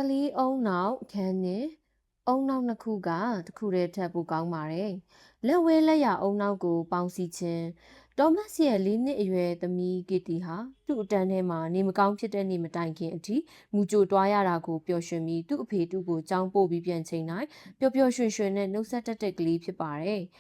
ကလေးအုံနောက်ခန်းနဲ့အုံနောက်နှစ်ခုကတစ်ခုတည်းထပ်ဖို့ကောင်းပါတယ်။လက်ဝဲလက်ရအုံနောက်ကိုပေါင်းစည်းခြင်းဒေါမတ်ရဲ့4 နှစ်အရွယ်သမီးကီတီဟာသူ့အတန်းထဲမှာနေမကောင်းဖြစ်တဲ့နေ့မတိုင်ခင်အထိမူကြိုတွားရတာကိုပျော်ရွှင်ပြီးသူ့အဖေသူ့ကိုကြောင်းပို့ပြီးပြန်ချိန်တိုင်းပျော်ပျော်ရွှင်ရွှင်နဲ့နှုတ်ဆက်တတ်တဲ့ကလေးဖြစ်ပါတယ်။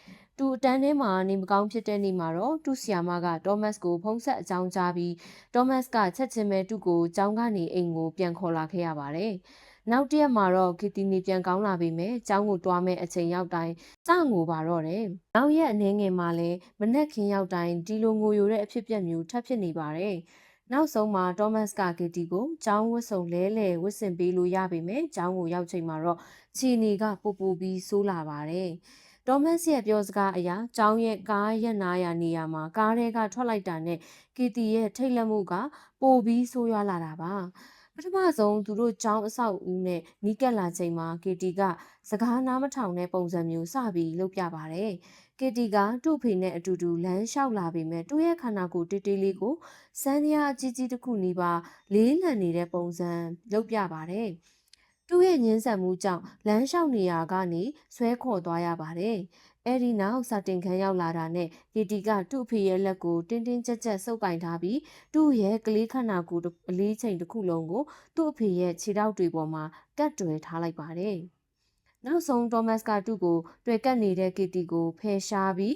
သူအတန်းထဲမှာနေမကောင်းဖြစ်တဲ့နေ့မှာတော့သူ့ဆီယာမကဒေါမတ်ကိုဖုံးဆက်အကြောင်းကြားပြီးဒေါမတ်ကချက်ချင်းပဲသူ့ကိုကျောင်းကနေအိမ်ကိုပြန်ခေါ်လာခဲ့ရပါတယ်။နောက်တစ်ရက်မှာတော့ကီတီနေပြန်ကောင်းလာပေမဲ့ကျောင်းကိုတွားမဲ့အချိန်ရောက်တိုင်းစငိုပါတော့တယ်။နောက်ရက်အနေငယ်မှာလည်းမနက်ခင်းရောက်တိုင်းဒီလိုငိုယိုတဲ့အဖြစ်အပျက်မျိုးထပ်ဖြစ်နေပါတယ်။နောက်ဆုံးမှာဒေါမတ်ကကီတီကိုကျောင်းဝတ်စုံလဲလှယ်ဝတ်ဆင်ပေးလို့ရပေမဲ့ကျောင်းကိုရောက်ချိန်မှာတော့ခြေနေကပူပြီးဆိုးလာပါတယ်။ဒေါမတ်ရဲ့ပြောစကားအရကျောင်းရဲ့ကားရက်နာရာနေရာမှာကားထဲကထွက်လိုက်တာနဲ့ကီတီရဲ့ထိတ်လန့်မှုကပိုပြီးဆိုးရွားလာတာပါ။ပထမဆုံးသူတို့ကျောင်းအဆောက်အဦနဲ့နီးကပ်လာချိန်မှာကီတီကစကားနားမထောင်တဲ့ပုံစံမျိုးစပြီးလုပ်ပြပါတယ်။ကီတီကသူ့ဖေနဲ့အတူတူလမ်းလျှောက်လာပေမဲ့သူ့ရဲ့ခန္ဓာကိုယ်တေးတေးလေးကိုစမ်းရအကြီးကြီးတစ်ခုနီးပါးလေးလံနေတဲ့ပုံစံလုပ်ပြပါတယ်။သူ့ရဲ့ညှင်းဆန်မှုကြောင့်လမ်းလျှောက်နေရာကနေဆွဲခေါ်သွားရပါတယ်။အဲ့ဒီနောက်စာတင်ခန်းရောက်လာတာနဲ့ကီတီကသူ့အဖေရဲ့လက်ကိုတင်းတင်းကြပ်ကြပ်ဆုပ်ကင်ထားပြီးသူ့ရဲ့ကလေးခန္ဓာကိုယ်အလေးချိန်တစ်ခုလုံးကိုသူ့အဖေရဲ့ခြေထောက်တွေပေါ်မှာကတ်တွယ်ထားလိုက်ပါတယ်။နောက်ဆုံးဒေါမတ်ကသူ့ကိုတွေ့ကပ်နေတဲ့ကီတီကိုဖယ်ရှားပြီး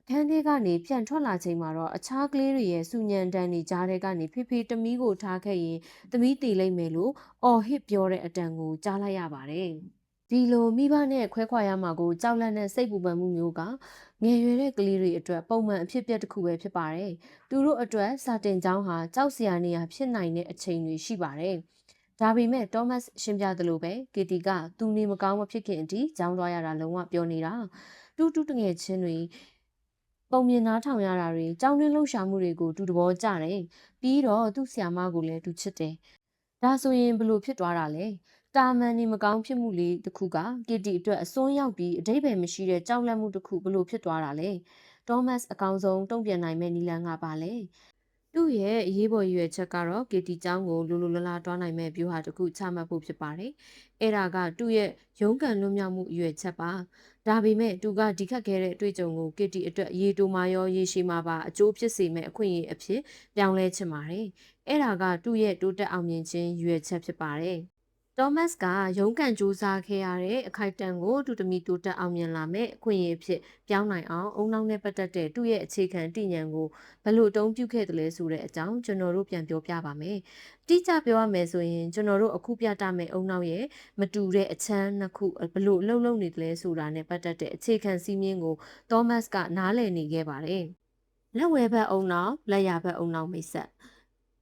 အခန်းထဲကနေပြန်ထွက်လာချိန်မှာတော့အခြားကလေးတွေရဲ့စူညံတန်းတွေကြားထဲကနေဖေဖေတမီးကိုထားခဲ့ရင်တမီးတည်လိမ့်မယ်လို့အော်ဟစ်ပြောတဲ့အတန်ကိုကြားလိုက်ရပါတယ်။ဒီလိုမိဘနဲ့ခွဲခွာရမှာကိုကြောက်လန့်တဲ့စိတ်ပူပန်မှုမျိုးကငယ်ရွယ်တဲ့ကလေးတွေအတွက်ပုံမှန်အဖြစ်အပျက်တစ်ခုပဲဖြစ်ပါတယ်။သူတို့အတွက်စာတင်ကျောင်းဟာကြောက်စရာနေရာဖြစ်နိုင်တဲ့အချိန်တွေရှိပါတယ်။ဒါပေမဲ့တောမတ်ရှင်းပြသလိုပဲကီတီကသူနေမကောင်းမဖြစ်ခင်အထိကျောင်းသွားရတာလုံးဝပြောနေတာ။တူတငယ်ချင်းတွေပုံမြင်နားထောင်ရတာတွေကြောင်းတွင်းလှုပ်ရှားမှုတွေကိုသူသဘောကျတယ်။ပြီးတော့သူ့ဆရာမကိုလည်းသူချစ်တယ်။ဒါဆိုရင်ဘလို့ဖြစ်သွားတာလဲ။တာမန်နေမကောင်းဖြစ်မှုလေးတစ်ခုကကီတီအတွက်အစွန်းရောက်ပြီးအတိတ်ပဲမရှိတဲ့ကြောက်လန့်မှုတစ်ခုဘလို့ဖြစ်သွားတာလဲ။ဒေါမတ်အကောင်ဆုံးတုံ့ပြန်နိုင်မဲ့နီလန်ကပါလေ။သူ့ရဲ့အရေးပေါ်ရွယ်ချက်ကတော့ကီတီကျောင်းကိုလိုလိုလားလားတွားနိုင်မဲ့ဗျူဟာတစ်ခုချမှတ်ဖို့ဖြစ်ပါတယ်။အဲ့ဒါကသူ့ရဲ့ရုန်းကန်လွတ်မြောက်မှုအရွယ်ချက်ပါ။ဒါပေမဲ့သူကဒီခတ်ခဲ့တဲ့အတွေ့အကြုံကိုကီတီအတွက်ရေတိုမာရောရေရှည်မှာပါအကျိုးဖြစ်စေမဲ့အခွင့်အရေးအဖြစ်ပြောင်းလဲချင်ပါတယ်။အဲ့ဒါကသူ့ရဲ့တိုးတက်အောင်မြင်ခြင်းရွယ်ချက်ဖြစ်ပါတယ်။တောမတ်ကရုန်းကန်စူးစမ်းခဲ့ရတဲ့အခိုက်အတန့်ကိုသူတမီတိုးတက်အောင်မြင်လာမဲ့အခွင့်အရေးဖြစ်ပြောင်းနိုင်အောင်အုံနောက်နဲ့ပတ်သက်တဲ့သူ့ရဲ့အခြေခံတည်ဉာဏ်ကိုဘယ်လိုအသုံးပြုခဲ့တယ်လဲဆိုတဲ့အကြောင်းကျွန်တော်တို့ပြန်ပြောပြပါမယ်။တိကျပြောရမယ်ဆိုရင်ကျွန်တော်တို့အခုပြတာမယ့်အုံနောက်ရဲ့မတူတဲ့အချမ်းနှစ်ခုဘယ်လိုအလုပ်လုပ်နေတယ်လဲဆိုတာနဲ့ပတ်သက်တဲ့အခြေခံစည်းမျဉ်းကိုတောမတ်ကနားလည်နေခဲ့ပါတယ်။လက်ဝဲဘက်အုံနောက်လက်ရဘက်အုံနောက်မိတ်ဆက်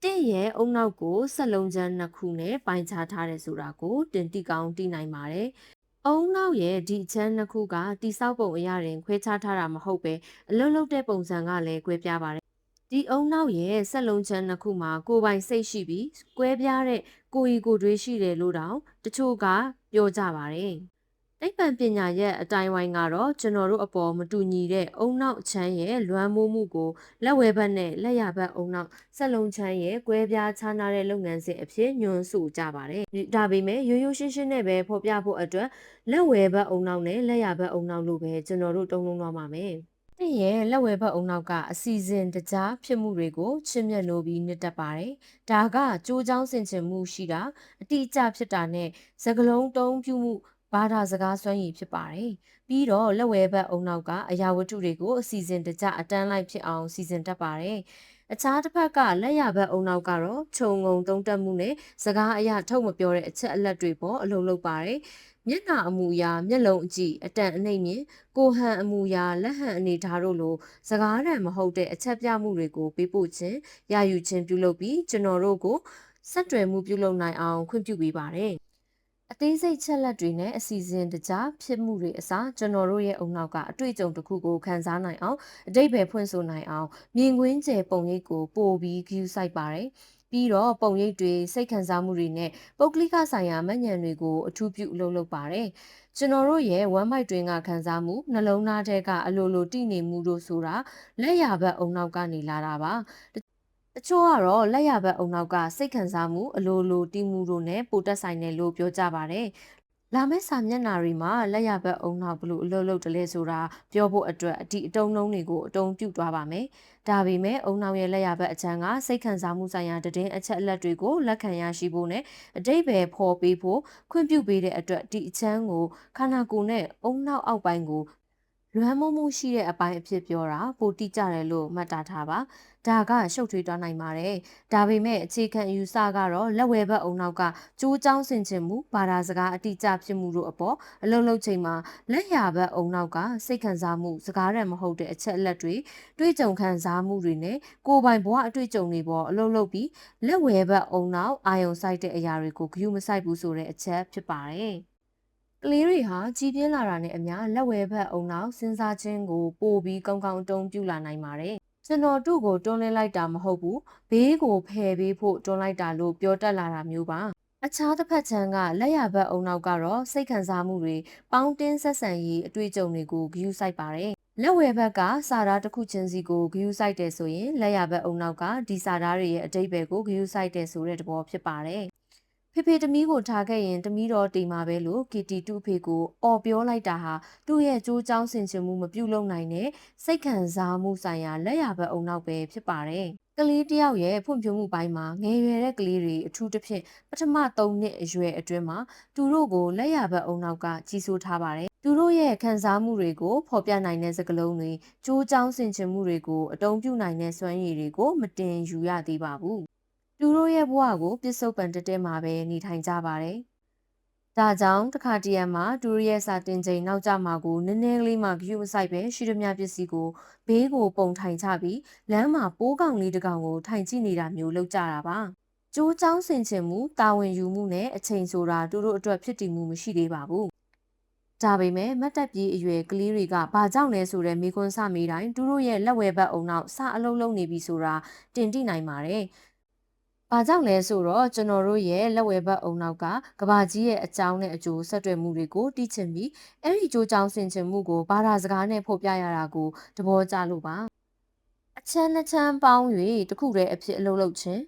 တင့်ရဲ့အုံနောက်ကိုဆက်လုံးချမ်းနှစ်ခုနဲ့ပိုင်းခြားထားတယ်ဆိုတာကိုတင်တိကောင်းသိနိုင်ပါတယ်။အုံနောက်ရဲ့ဒီချမ်းနှစ်ခုကတိဆောက်ပုံအရာတွင်ခွဲခြားထားတာမဟုတ်ပဲအလုံးလုံးတဲ့ပုံစံကလည်းကွဲပြားပါတယ်။ဒီအုံနောက်ရဲ့ဆက်လုံးချမ်းနှစ်ခုမှာကိုယ်ပိုင်စိတ်ရှိပြီးကွဲပြားတဲ့ကိုယ်ဤကိုယ်တွေးရှိတယ်လို့တောင်တချို့ကပြောကြပါတယ်။သိပ္ပံပညာရဲ့အတိုင်းဝိုင်းကတော့ကျွန်တော်တို့အပေါ်မတူညီတဲ့အုံနောက်ချမ်းရဲ့လွမ်းမိုးမှုကိုလက်ဝဲဘက်နဲ့လက်ရဘက်အုံနောက်ဆက်လုံးချမ်းရဲ့ကွဲပြားခြားနားတဲ့လုပ်ငန်းစဉ်အဖြစ်ညွှန်းဆိုကြပါတယ်။ဒါပေမဲ့ရိုးရိုးရှင်းရှင်းနဲ့ပဲဖော်ပြဖို့အတွက်လက်ဝဲဘက်အုံနောက်နဲ့လက်ရဘက်အုံနောက်လို့ပဲကျွန်တော်တို့တုံးလုံးသွားပါမယ်။တင့်ရဲ့လက်ဝဲဘက်အုံနောက်ကအစီအစဉ်တကြားဖြစ်မှုတွေကိုချင့်မြတ်လို့ပြီးနှစ်တက်ပါတယ်။ဒါကကြိုးချောင်းဆင်ခြင်မှုရှိတာအတိအကျဖြစ်တာနဲ့စကလုံးတုံးပြုမှုဘာသာစကားစွမ်းရည်ဖြစ်ပါတယ်။ပြီးတော့လက်ဝဲဘက်အုံနောက်ကအရာဝတ္ထုတွေကိုအစီအစဉ်တကျအတန်းလိုက်ဖြစ်အောင်စီစဉ်တတ်ပါတယ်။အခြားတစ်ဖက်ကလက်ရဘက်အုံနောက်ကတော့ခြုံငုံသုံးတက်မှုနဲ့စကားအရာထုတ်မပြောတဲ့အချက်အလက်တွေပေါ်အလုပ်လုပ်ပါတယ်။မျက်နှာအမူအရာမျက်လုံးအကြည့်အတန်အနှိမ့်မြင်ကိုဟန်အမူအရာလက်ဟန်အနေထားတို့လိုစကားတန်မဟုတ်တဲ့အချက်ပြမှုတွေကိုပေးပို့ခြင်းရယူခြင်းပြုလုပ်ပြီးကျွန်တော်တို့ကိုဆက်တွယ်မှုပြုလုပ်နိုင်အောင်ခွင့်ပြုပေးပါတယ်။အသေးစိတ်ချက်လက်တွေနဲ့အစီအစဉ်တကြားဖြစ်မှုတွေအစားကျွန်တော်တို့ရဲ့အုံနောက်ကအတွေ့အကြုံတစ်ခုကိုခန်းစားနိုင်အောင်အတိတ်ပဲဖွင့်ဆိုနိုင်အောင်မြင်ကွင်းကျယ်ပုံရိပ်ကိုပို့ပြီးဂရုစိုက်ပါတယ်။ပြီးတော့ပုံရိပ်တွေစိတ်ခံစားမှုတွေနဲ့ပုဂ္ဂလိကဆိုင်ရာမှတ်ဉာဏ်တွေကိုအထူးပြုလုပ်ပါတယ်။ကျွန်တော်တို့ရဲ့1 byte တွင်ကခန်းစားမှုနှလုံးသားထဲကအလိုလိုတည်နေမှုတို့ဆိုတာလက်ရဘက်အုံနောက်ကနေလာတာပါ တချို့ကတော့လက်ရဘက်အုံနောက်ကစိတ်ခံစားမှုအလိုလိုတီးမှုတို့နဲ့ပိုတက်ဆိုင်တယ်လို့ပြောကြပါတယ်။လာမယ့်စာမျက်နှာတွေမှာလက်ရဘက်အုံနောက်ဘလို့အလုပ်လုပ်တယ်လဲဆိုတာပြောဖို့အတွက်ဒီအတုံးလုံးတွေကိုအတုံးပြုသွားပါမယ်။ဒါပေမဲ့အုံနောက်ရဲ့လက်ရဘက်အချမ်းကစိတ်ခံစားမှုဆိုင်ရာတည်င်းအချက်အလက်တွေကိုလက်ခံရရှိဖို့နဲ့အတိတ်ပဲဖော်ပေးဖို့ခွင့်ပြုပေးတဲ့အတွက်ဒီအချမ်းကိုခန္ဓာကိုယ်နဲ့အုံနောက်အောက်ပိုင်းကိုလွမ်းမိုးမှုရှိတဲ့အပိုင်းအဖြစ်ပြောတာပိုတိကျတယ်လို့မှတ်သားထားပါဒါကရှုပ်ထွေးသွားနိုင်ပါတယ်ဒါပေမဲ့အခြေခံယူဆကတော့လက်ဝဲဘက်အုံနောက်ကကျိုးချောင်းဆင်ခြင်မှုဘာသာစကားအတိအကျဖြစ်မှုတို့အပေါ်အလုံးလုံးချိန်မှာလက်ရဘက်အုံနောက်ကစိတ်ခံစားမှုစကားရမဟုတ်တဲ့အချက်အလက်တွေတွေးကြုံခံစားမှုတွေနဲ့ကိုယ်ပိုင်ဘဝအတွေ့အကြုံတွေပေါ်အလုံးလုံးပြီးလက်ဝဲဘက်အုံနောက်အာယုံဆိုင်တဲ့အရာတွေကိုဂရုမစိုက်ဘူးဆိုတဲ့အချက်ဖြစ်ပါတယ်ကလေးတွေဟာကြီးပြင်းလာတာနဲ့အမျှလက်ဝဲဘက်အုံနောက်စဉ်းစားခြင်းကိုပိုပြီးကောင်းကောင်းအတုံးပြုလာနိုင်ပါတယ်။ကျွန်တော်တို့ကိုတွန်းလှန်လိုက်တာမဟုတ်ဘူး။ဘေးကိုဖယ်ပေးဖို့တွန်းလိုက်တာလို့ပြောတတ်လာတာမျိုးပါ။အခြားတစ်ဖက်ခြမ်းကလက်ရဘက်အုံနောက်ကတော့စိတ်ခံစားမှုတွေပေါင်းတင်းဆက်ဆံရေးအတွေ့အကြုံတွေကိုဂရုစိုက်ပါတယ်။လက်ဝဲဘက်ကစာသားတစ်ခုချင်းစီကိုဂရုစိုက်တယ်ဆိုရင်လက်ရဘက်အုံနောက်ကဒီစာသားတွေရဲ့အတိတ်ပဲကိုဂရုစိုက်တယ်ဆိုတဲ့သဘောဖြစ်ပါတယ်။ဖေဖေသမီးကိုထားခဲ့ရင်သမီးတော်တိမ်မှာပဲလို့ကီတီတူဖေကိုအော်ပြောလိုက်တာဟာသူ့ရဲ့ကြိုးကြောင်းဆင်ခြင်မှုမပြုတ်လုံနိုင်တဲ့စိတ်ခံစားမှုဆိုင်ရာလက်ရဘက်အုံနောက်ပဲဖြစ်ပါတယ်။ကလေးတယောက်ရဲ့ဖွံ့ဖြိုးမှုပိုင်းမှာငယ်ရွယ်တဲ့ကလေးတွေအထူးသဖြင့်ပထမ3နှစ်အရွယ်အတွင်းမှာသူတို့ကိုလက်ရဘက်အုံနောက်ကကြီးစိုးထားပါတယ်။သူတို့ရဲ့ခံစားမှုတွေကိုဖော်ပြနိုင်တဲ့စကားလုံးတွေကြိုးကြောင်းဆင်ခြင်မှုတွေကိုအတုံးပြုနိုင်တဲ့စွမ်းရည်တွေကိုမတင်ယူရသေးပါဘူး။သူတို့ရဲ့ဘဝကိုပစ္စုပန်တက်တက်မှာပဲနေထိုင်ကြပါတယ်။ဒါကြောင့်တစ်ခါတရံမှာသူတို့ရဲ့စာတင်ချိန်နောက်ကျမှာကိုနည်းနည်းလေးမှဂရုမစိုက်ပဲရှိသမျှပစ္စည်းကိုဘေးကိုပုံထိုင်ချပြီးလမ်းမှာပိုးကောင်လေးတစ်ကောင်ကိုထိုင်ကြည့်နေတာမျိုးလုပ်ကြတာပါ။ကျိုးချောင်းဆင်ခြင်မှုတာဝန်ယူမှုနဲ့အချိန်ဆိုတာသူတို့အတွက်ဖြစ်တည်မှုမရှိသေးပါဘူး။ဒါပေမဲ့မတ်တက်ပြေးအရွယ်ကလေးတွေကဘာကြောင့်လဲဆိုတဲ့မိကွန်းစမေးတိုင်းသူတို့ရဲ့လက်ဝဲဘက်အုံနောက်စအလုံးလုံးနေပြီဆိုတာတင်တိနိုင်ပါတယ်။ဘာကြောင့်လဲဆိုတော့ကျွန်တော်တို့ရဲ့လက်ဝဲဘက်အုံနောက်ကကဘာကြီးရဲ့အကြောင်းနဲ့အကျိုးဆက်တွဲမှုတွေကိုတိချင်ပြီးအဲ့ဒီကြိုးကြောင်းဆင်ခြင်မှုကိုဘာသာစကားနဲ့ဖော်ပြရတာကိုသဘောကျလို့ပါအချမ်းနှစ်ချမ်းပေါင်း၍တခုတည်းအဖြစ်အလုပ်လုပ်ခြင်း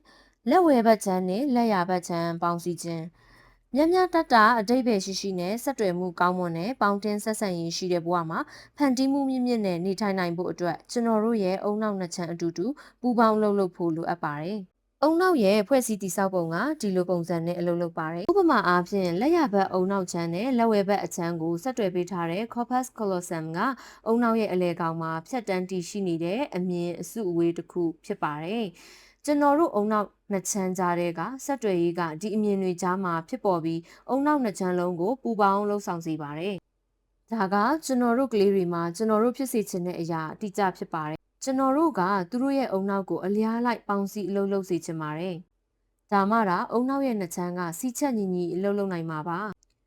လက်ဝဲဘက်ချမ်းနဲ့လက်ရဘက်ချမ်းပေါင်းစည်းခြင်းမြတ်မြတ်တတအတိတ်ပဲရှိရှိနဲ့ဆက်တွယ်မှုကောင်းမွန်တဲ့ပေါင်းတင်ဆက်ဆံရေးရှိတဲ့ဘဝမှာဖန်တီးမှုမြင့်မြင့်နဲ့နေထိုင်နိုင်ဖို့အတွက်ကျွန်တော်တို့ရဲ့အုံနောက်နှစ်ချမ်းအတူတူပူးပေါင်းလုပ်ဖို့လိုအပ်ပါတယ်အုံနောက်ရဲ့ဖွဲ့စည်းတည်ဆောက်ပုံကဒီလိုပုံစံနဲ့အလုပ်လုပ်ပါတယ်။ဥပမာအားဖြင့်လက်ရဘက်အုံနောက်ချမ်းနဲ့လက်ဝဲဘက်အချမ်းကိုဆက်တွဲပေးထားတဲ့ corpus callosum ကအုံနောက်ရဲ့အလဲကောင်မှာဖြတ်တန်းတည်ရှိနေတဲ့အမြင်အစုအဝေးတစ်ခုဖြစ်ပါတယ်။ကျွန်တော်တို့အုံနောက်နှစ်ချမ်းကြားတဲ့ကဆက်တွဲရေးကဒီအမြင်တွေကြားမှာဖြစ်ပေါ်ပြီးအုံနောက်နှစ်ချမ်းလုံးကိုပူပေါင်းလှုပ်ဆောင်စေပါတယ်။ဒါကကျွန်တော်တို့ကလေးတွေမှာကျွန်တော်တို့ဖြစ်စေချင်တဲ့အရာအတိအကျဖြစ်ပါတယ်ကျွန်တော်တို့ကသူတို့ရဲ့အုံနောက်ကိုအလျားလိုက်ပေါင်းစည်းအလုပ်လုပ်စေချင်ပါတယ်။ဒါမှဒါအုံနောက်ရဲ့နှစ်ချမ်းကစီးချက်ညီညီအလုပ်လုပ်နိုင်မှာပါ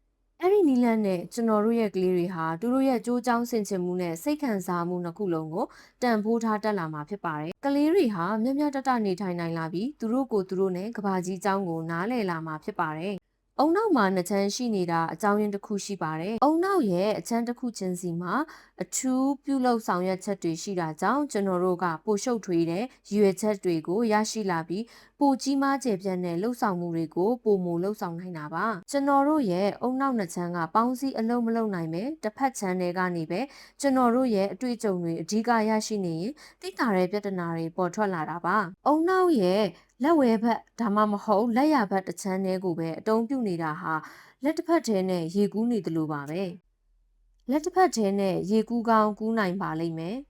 ။အဲ့ဒီနီလန်းနဲ့ကျွန်တော်တို့ရဲ့ကလေးတွေဟာသူတို့ရဲ့ကြိုးချောင်းဆင်ခြင်မှုနဲ့စိတ်ခံစားမှုနှစ်ခုလုံးကိုတန်ဖိုးထားတတ်လာမှာဖြစ်ပါတယ်။ကလေးတွေဟာမျက်မျက်တတနေထိုင်နိုင်လာပြီးသူတို့ကိုသူတို့နဲ့ကဘာကြီးเจ้าကိုနားလည်လာမှာဖြစ်ပါတယ်။အုံနောက်မှာနှစ်ချမ်းရှိနေတာအကြောင်းရင်းတစ်ခုရှိပါတယ်။အုံနောက်ရဲ့အချမ်းတစ်ခုချင်းစီမှာအထူးပြုလုပ်ဆောင်ရွက်ချက်တွေရှိတာကြောင့်ကျွန်တော်တို့ကပိုရှုပ်ထွေးတဲ့ရည်ရွယ်ချက်တွေကိုရရှိလာပြီးပိုကြီးမားကျယ်ပြန့်တဲ့လှုပ်ဆောင်မှုတွေကိုပိုမိုလှုပ်ဆောင်နိုင်တာပါကျွန်တော်တို့ရဲ့အုံနောက်နှစ်ချမ်းကပေါင်းစည်းအလုံးမလုံးနိုင်ပဲတစ်ဖက်ချမ်းတွေကနေပဲကျွန်တော်တို့ရဲ့အတွေ့အကြုံတွေအဓိကရရှိနေရင်သိတာတဲ့ပြဿနာတွေပေါ်ထွက်လာတာပါအုံနောက်ရဲ့လက်ဝဲဘက်ဒါမှမဟုတ်လက်ရဘက်တစ်ချမ်းတွေကိုပဲအတုံးပြုနေတာဟာလက်တစ်ဖက်ထဲနဲ့ရေကူးနေတယ်လို့ပါပဲလက်တစ်ဖက်ထဲနဲ့ရေကူးကောင်းကူးနိုင်ပါလိမ့်မယ်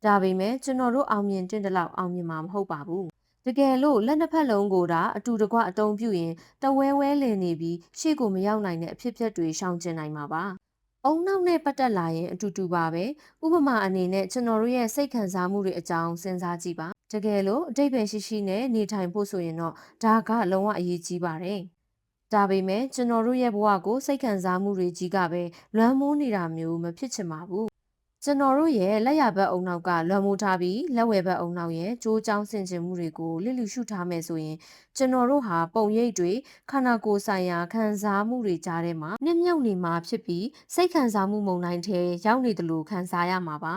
ဒါပေမဲ့ကျွန်တော်တို့အောင်မြင်တင်တဲ့လောက်အောင်မြင်မှာမဟုတ်ပါဘူးတကယ်လို့လက်နှစ်ဖက်လုံးကိုဒါအတူတကွအတုံးပြုရင်တဝဲဝဲလည်နေပြီးရှေ့ကိုမရောက်နိုင်တဲ့အဖြစ်အပျက်တွေရှောင်ကျဉ်နိုင်မှာပါအုံနောက်နဲ့ပတ်သက်လာရင်အတူတူပါပဲဥပမာအနေနဲ့ကျွန်တော်တို့ရဲ့စိတ်ခံစားမှုတွေအကြောင်းစဉ်းစားကြည့်ပါတကယ်လို့အတိတ်ပဲရှိရှိနဲ့နေထိုင်ဖို့ဆိုရင်တော့ဒါကလုံးဝအရေးကြီးပါတယ်ဒါပေမဲ့ကျွန်တော်တို့ရဲ့ဘဝကိုစိတ်ခံစားမှုတွေကြီးကပဲလွမ်းမိုးနေတာမျိုးမဖြစ်ချင်ပါဘူးကျွန်တော်တို့ရဲ့လက်ရဘက်အုံနောက်ကလွမ်းမိုးထားပြီးလက်ဝဲဘက်အုံနောက်ရဲ့ကြိုးချောင်းဆင်ခြင်မှုတွေကိုလစ်လျူရှုထားမယ်ဆိုရင်ကျွန်တော်တို့ဟာပုံရိပ်တွေခန္ဓာကိုယ်ဆိုင်ရာခံစားမှုတွေကြားထဲမှာနှမြုပ်နေမှာဖြစ်ပြီးစိတ်ခံစားမှုမုန်တိုင်းထဲရောက်နေတယ်လို့ခံစားရမှာပါ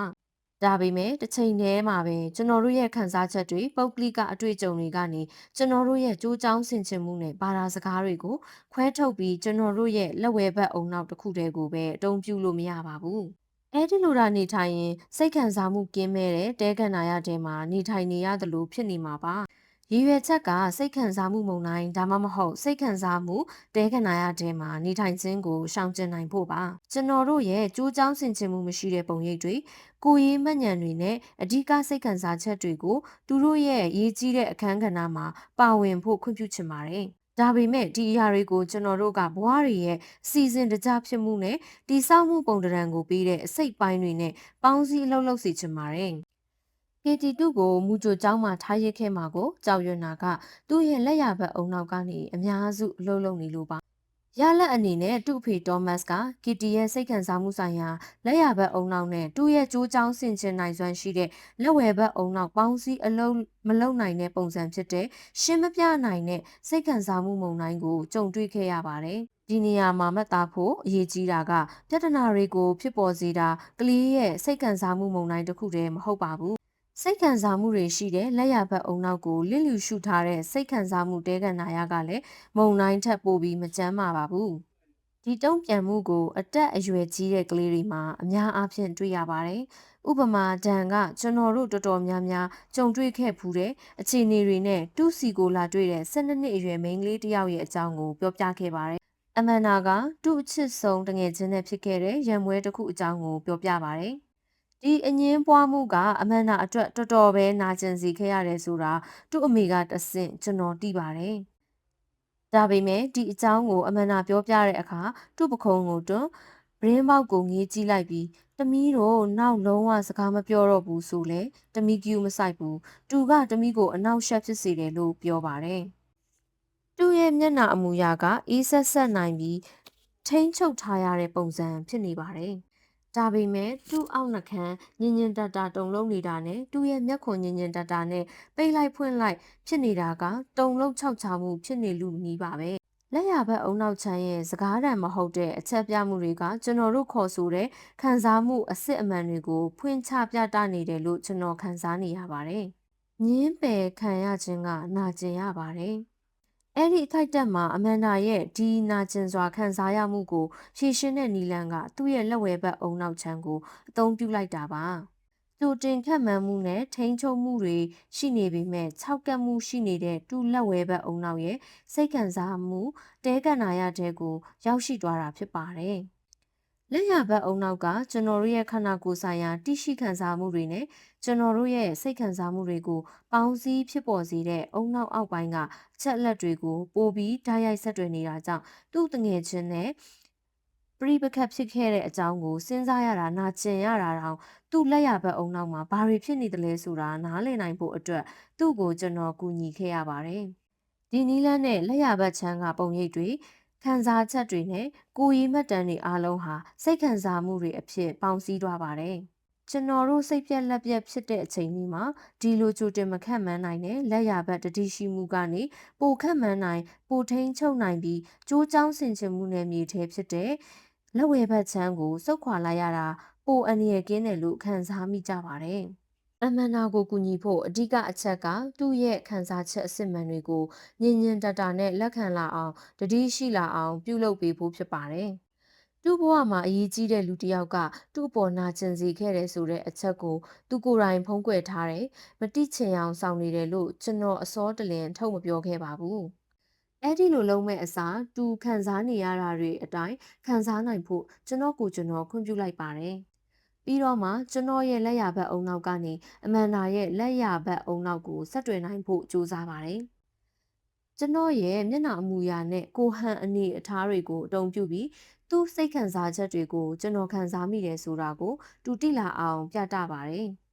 ဒါပေမဲ့တစ်ချိန်တည်းမှာပဲကျွန်တော်တို့ရဲ့ခံစားချက်တွေပုဂ္ဂလိကအတွေ့အကြုံတွေကနေကျွန်တော်တို့ရဲ့ကြိုးကြောင်းဆင်ခြင်မှုနဲ့ဘာသာစကားတွေကိုခွဲထုတ်ပြီးကျွန်တော်တို့ရဲ့လက်ဝဲဘက်အုံနောက်တစ်ခုတည်းကိုပဲအသုံးပြုလို့မရပါဘူး။အဲဒီလိုတာနေထိုင်ရင်စိတ်ခံစားမှုကင်းမဲ့တဲ့တဲကန်နာရတဲမှာနေထိုင်နေရသလိုဖြစ်နေမှာပါ။ရည်ရွယ်ချက်ကစိတ်ခံစားမှုမုံတိုင်းဒါမှမဟုတ်စိတ်ခံစားမှုတဲခနာရတဲမှာနေထိုင်ခြင်းကိုရှောင်ကျဉ်နိုင်ဖို့ပါကျွန်တော်တို့ရဲ့ကြိုးကြောင်းဆင်ခြင်မှုမရှိတဲ့ပုံရိပ်တွေကိုယ်ရေးမှတ်ဉာဏ်တွေနဲ့အဓိကစိတ်ခံစားချက်တွေကိုသူတို့ရဲ့ရေးကြီးတဲ့အခန်းကဏ္ဍမှာပါဝင်ဖို့ခွင့်ပြုချင်ပါတယ်ဒါပေမဲ့ဒီအရာတွေကိုကျွန်တော်တို့ကဘဝတွေရဲ့စီစဉ်တကြဖြစ်မှုနဲ့တိဆောက်မှုပုံတံကိုပြီးတဲ့အစိတ်ပိုင်းတွေနဲ့ပေါင်းစည်းအလုပ်လုပ်စီချင်ပါတယ်KT2 ကိုမူကြိုကျောင်းမှာထားရစ်ခဲ့မှာကိုကြောက်ရွံ့တာကသူ့ရဲ့လက်ရဘက်အုံနောက်ကနေအများစုအလုပ်လုပ်နေလို့ပါရလက်အနေနဲ့သူ့အဖေဒေါ်မတ်ကကီတီရဲ့စိတ်ခံစားမှုဆိုင်ရာလက်ရဘက်အုံနောက်နဲ့သူ့ရဲ့ကြိုးချောင်းဆင်ခြင်နိုင်စွမ်းရှိတဲ့လက်ဝဲဘက်အုံနောက်ပေါင်းစည်းအလုံးမလုံနိုင်တဲ့ပုံစံဖြစ်တဲ့ရှင်းမပြနိုင်တဲ့စိတ်ခံစားမှုမုံတိုင်းကိုကြုံတွေ့ခဲ့ရပါတယ်ဒီနေရာမှာမှတ်သားဖို့အရေးကြီးတာကပြဿနာတွေကိုဖြစ်ပေါ်စေတာကလေးရဲ့စိတ်ခံစားမှုမုံတိုင်းတစ်ခုတည်းမဟုတ်ပါဘူးစိတ်ခံစားမှုတွေရှိတဲ့လက်ရဘက်အုံနောက်ကိုလစ်လျူရှုထားတဲ့စိတ်ခံစားမှုတဲကန်နာရကလည်းမုံတိုင်းထက်ပိုပြီးမကြမ်းမာပါဘူးဒီတုံ့ပြန်မှုကိုအတက်အရွယ်ကြီးတဲ့ကလေးတွေမှာအများအားဖြင့်တွေ့ရပါတယ်ဥပမာဒန်ကကျွန်တော်တို့တော်တော်များများကြုံတွေ့ခဲ့ဖူးတဲ့အခြေအနေတွေနဲ့တူးစီကိုလာတွေ့တဲ့12နှစ်အရွယ်မိန်းကလေးတစ်ယောက်ရဲ့အကြောင်းကိုပြောပြခဲ့ပါတယ်အမန်နာကသူ့အချစ်ဆုံးတငယ်ချင်းနဲ့ဖြစ်ခဲ့တဲ့ရံမွဲတစ်ခုအကြောင်းကိုပြောပြပါတယ်ဒီအငင်းပွားမှုကအမန်နာအတွက်တော်တော်ပဲနာကျင်စေခဲ့ရတယ်ဆိုတာသူ့အမေကတဆင့်ကျွန်တော်သိပါတယ်။ဒါပေမဲ့ဒီအကြောင်းကိုအမန်နာပြောပြတဲ့အခါသူ့ပခုံးကိုတွန်းဘရင်းပေါက်ကိုငေးကြည့်လိုက်ပြီးတမီးတို့နောက်လုံးဝစကားမပြောတော့ဘူးဆိုလေတမီးကျူမဆိုင်ဘူးသူကတမီးကိုအနောက်ရှက်ဖြစ်စေတယ်လို့ပြောပါတယ်။သူ့ရဲ့မျက်နှာအမူအရာကအေးဆက်ဆက်နိုင်ပြီးထိမ့်ချုပ်ထားရတဲ့ပုံစံဖြစ်နေပါတယ်။ဒါပေမဲ့သူ့အောက်နှခမ်းညင်ညင်တတာတုံလုံးနေတာနဲ့သူ့ရဲ့မျက်ခွန်ညင်ညင်တတာနဲ့ပိတ်လိုက်ဖွင့်လိုက်ဖြစ်နေတာကတုံလုံးခြောက်ချာမှုဖြစ်နေလူနီးပါပဲ။လက်ရဘက်အုံနောက်ချမ်းရဲ့စကားတံမဟုတ်တဲ့အချက်ပြမှုတွေကကျွန်တော်တို့ခေါ်ဆိုတဲ့ခံစားမှုအစစ်အမှန်တွေကိုဖွင့်ချပြတနေတယ်လို့ကျွန်တော်ခံစားနေရပါတယ်။ညင်းပယ်ခံရခြင်းကနာကျင်ရပါတယ်။အဲ့ဒီအခိုက်အတန့်မှာအမန်ဒါရဲ့ဒီနာကျင်စွာခံစားရမှုကိုရှေရှင်းတဲ့နီလန်ကသူ့ရဲ့လက်ဝဲဘက်အုံနောက်ချမ်းကိုအသုံးပြုလိုက်တာပါ။သူတင်ခတ်မှန်းမှုနဲ့ထိန်းချုပ်မှုတွေရှိနေပေမဲ့ခြောက်ကပ်မှုရှိနေတဲ့သူ့လက်ဝဲဘက်အုံနောက်ရဲ့စိတ်ခံစားမှုတဲကန်နာရတဲ့ကိုရောက်ရှိသွားတာဖြစ်ပါတယ်။လက်ရဘက်အုံနောက်ကကျွန်တော်တို့ရဲ့ခန္ဓာကိုယ်ဆိုင်ရာတိရှိခံစားမှုတွေနဲ့ကျွန်တော်တို့ရဲ့စိတ်ခံစားမှုတွေကိုပေါင်းစည်းဖြစ်ပေါ်စေတဲ့အုံနောက်အောက်ပိုင်းကအချက်အလက်တွေကိုပိုပြီးဓာတ်ရိုက်ဆက်တွယ်နေတာကြောင့်သူ့တငယ်ချင်းနဲ့ပရိပခတ်ဖြစ်ခဲ့တဲ့အကြောင်းကိုစဉ်းစားရတာနာကျင်ရတာတောင်သူ့လက်ရဘက်အုံနောက်မှာဘာတွေဖြစ်နေသလဲဆိုတာနားလည်နိုင်ဖို့အတွက်သူ့ကိုကျွန်တော်ကူညီခဲ့ရပါတယ်။ဒီနီးလန်းနဲ့လက်ရဘက်ချမ်းကပုံရိပ်တွေခံစားချက်တွေနဲ့ကိုယ်ရေးမှတ်တမ်းတွေအားလုံးဟာစိတ်ခံစားမှုတွေအဖြစ်ပေါင်းစည်းသွားပါတယ်။ကျွန်တော်တို့စိတ်ပြက်လက်ပြက်ဖြစ်တဲ့အချိန်လေးမှာဒီလိုကြိုတင်မခန့်မှန်းနိုင်တဲ့လက်ရဘက်တတိရှိမှုကနေပိုခန့်မှန်းနိုင်ပိုထိန်ချုပ်နိုင်ပြီးကြိုးကြောင်းဆင်ခြင်မှုနဲ့မြေထဲဖြစ်တဲ့လက်ဝဲဘက်ချမ်းကိုစုပ်ခွာလိုက်ရတာပိုအန္တရာယ်ကင်းတယ်လို့ခံစားမိကြပါတယ်။အမန်နာကိုကူညီဖို့အဓိကအချက်ကသူ့ရဲ့ခံစားချက်အစစ်မှန်တွေကိုညင်ညင်တတာနဲ့လက်ခံလာအောင်တတိရှိလာအောင်ပြုလုပ်ပေးဖို့ဖြစ်ပါတယ်။သူ့ဘဝမှာအရေးကြီးတဲ့လူတစ်ယောက်ကသူ့အပေါ်နာကျင်စေခဲ့တယ်ဆိုတဲ့အချက်ကိုသူကိုယ်တိုင်ဖုံးကွယ်ထားတယ်မတိချင်အောင်ဆောင်နေတယ်လို့ကျွန်တော်အစောတလင်ထုတ်မပြောခဲ့ပါဘူး။အဲ့ဒီလိုလုံးမဲ့အစားသူခံစားနေရတာတွေအတိုင်းခံစားနိုင်ဖို့ကျွန်တော်ကိုကျွန်တော်ခွင့်ပြုလိုက်ပါတယ်။ပြီးတော့မှကျွန်တော်ရဲ့လက်ရဘက်အုံနောက်ကနေအမန်နာရဲ့လက်ရဘက်အုံနောက်ကိုဆက်တွယ်နိုင်ဖို့ကြိုးစားပါတယ်။ကျွန်တော်ရဲ့မျက်နှာအမူအရာနဲ့ကိုဟန်အနေအထားတွေကိုအတုံးပြုပြီးသူ့စိတ်ခံစားချက်တွေကိုကျွန်တော်ခံစားမိတယ်ဆိုတာကိုတူတိလာအောင်ပြသပါတယ်။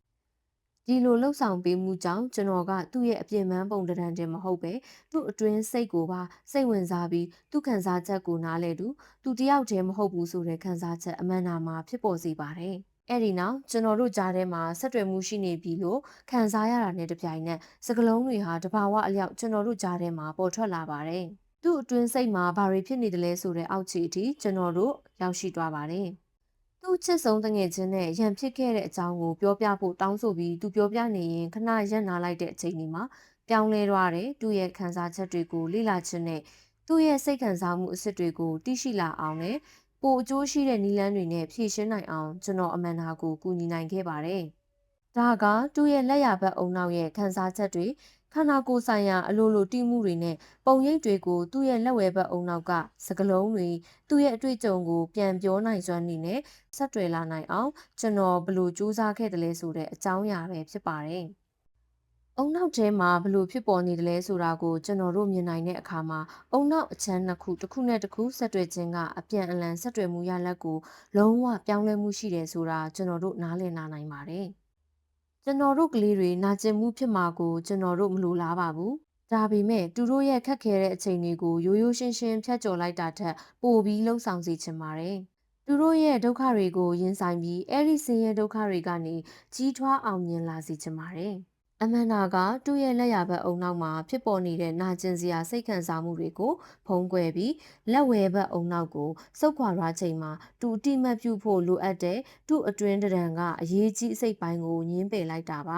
ဒီလိုလှုပ်ဆောင်ပေးမှုကြောင့်ကျွန်တော်ကသူ့ရဲ့အပြစ်မှန်းပုံတံတင်မဟုတ်ပဲသူ့အတွင်းစိတ်ကိုပါစိတ်ဝင်စားပြီးသူ့ခံစားချက်ကိုနားလဲသူတယောက်တည်းမဟုတ်ဘူးဆိုတဲ့ခံစားချက်အမှန်တမှာဖြစ်ပေါ်စေပါတယ်။အဲ့ဒီနောက်ကျွန်တော်တို့ကြားထဲမှာဆက်တွယ်မှုရှိနေပြီလို့ခံစားရတာနဲ့တပြိုင်နက်စကလုံးတွေဟာတဘာဝအလျောက်ကျွန်တော်တို့ကြားထဲမှာပေါ်ထွက်လာပါတယ်။သူ့အတွင်းစိတ်မှာဘာတွေဖြစ်နေတယ်လဲဆိုတဲ့အောက်ခြေအထိကျွန်တော်တို့ရောက်ရှိသွားပါတယ်။ သူ့ချစ်ဆုံးတငယ်ချင်းနဲ့ရန်ဖြစ်ခဲ့တဲ့အကြောင်းကိုပြောပြဖို့တောင်းဆိုပြီးသူပြောပြနေရင်ခဏရပ်နားလိုက်တဲ့အချိန်ဒီမှာပြောင်းလဲသွားတယ်သူ့ရဲ့ခံစားချက်တွေကိုလေ့လာခြင်းနဲ့သူ့ရဲ့စိတ်ခံစားမှုအစစ်တွေကိုသိရှိလာအောင်နဲ့ပိုအကျိုးရှိတဲ့နည်းလမ်းတွေနဲ့ဖြည့်ရှင်းနိုင်အောင်ကျွန်တော်အမန်နာကိုကူညီနိုင်ခဲ့ပါတယ်။ဒါကသူ့ရဲ့လက်ရဘက်အုံနောက်ရဲ့ခံစားချက်တွေခန္ဓာကိုယ်ဆိုင်ရာအလိုလိုတိမှုတွေနဲ့ပုံရိပ်တွေကိုသူ့ရဲ့လက်ဝဲဘက်အုံနောက်ကစကလုံးတွေသူ့ရဲ့အတွေ့အကြုံကိုပြန်ပြောနိုင်စွမ်းနေနဲ့ဆက်တွယ်လာနိုင်အောင်ကျွန်တော်ဘလို့စူးစမ်းခဲ့တယ်လဲဆိုတဲ့အကြောင်းအရာပဲဖြစ်ပါတယ်။အုံနောက်ထဲမှာဘလို့ဖြစ်ပေါ်နေတယ်လဲဆိုတာကိုကျွန်တော်တို့မြင်နိုင်တဲ့အခါမှာအုံနောက်အချမ်းနှစ်ခုတစ်ခုနဲ့တစ်ခုဆက်တွယ်ခြင်းကအပြန်အလှန်ဆက်တွယ်မှုရလဒ်ကိုလုံးဝပြောင်းလဲမှုရှိတယ်ဆိုတာကျွန်တော်တို့နားလည်နိုင်ပါတယ်။ကျွန်တော်တို့ကလေးတွေနာကျင်မှုဖြစ်မှာကိုကျွန်တော်တို့မလိုလားပါဘူး။ဒါပေမဲ့သူတို့ရဲ့ခက်ခဲတဲ့အချိန်တွေကိုရိုးရိုးရှင်းရှင်းဖြတ်ကျော်လိုက်တာထက်ပိုပြီးလှုံ့ဆော်စေချင်ပါတယ်။သူတို့ရဲ့ဒုက္ခတွေကိုရင်ဆိုင်ပြီးအဲ့ဒီဆင်းရဲဒုက္ခတွေကနေကြီးထွားအောင်မြင်လာစေချင်ပါတယ်။အမန်နာကသူ့ရဲ့လက်ရဘက်အုံနောက်မှာဖြစ်ပေါ်နေတဲ့နာကျင်စရာစိတ်ခံစားမှုတွေကိုဖုံးကွယ်ပြီးလက်ဝဲဘက်အုံနောက်ကိုစုပ်ခွာသွားချိန်မှာသူအတိမတ်ပြုဖို့လိုအပ်တဲ့သူ့အတွင်းတရံကအရေးကြီးအစိတ်ပိုင်းကိုညှင်းပယ်လိုက်တာပ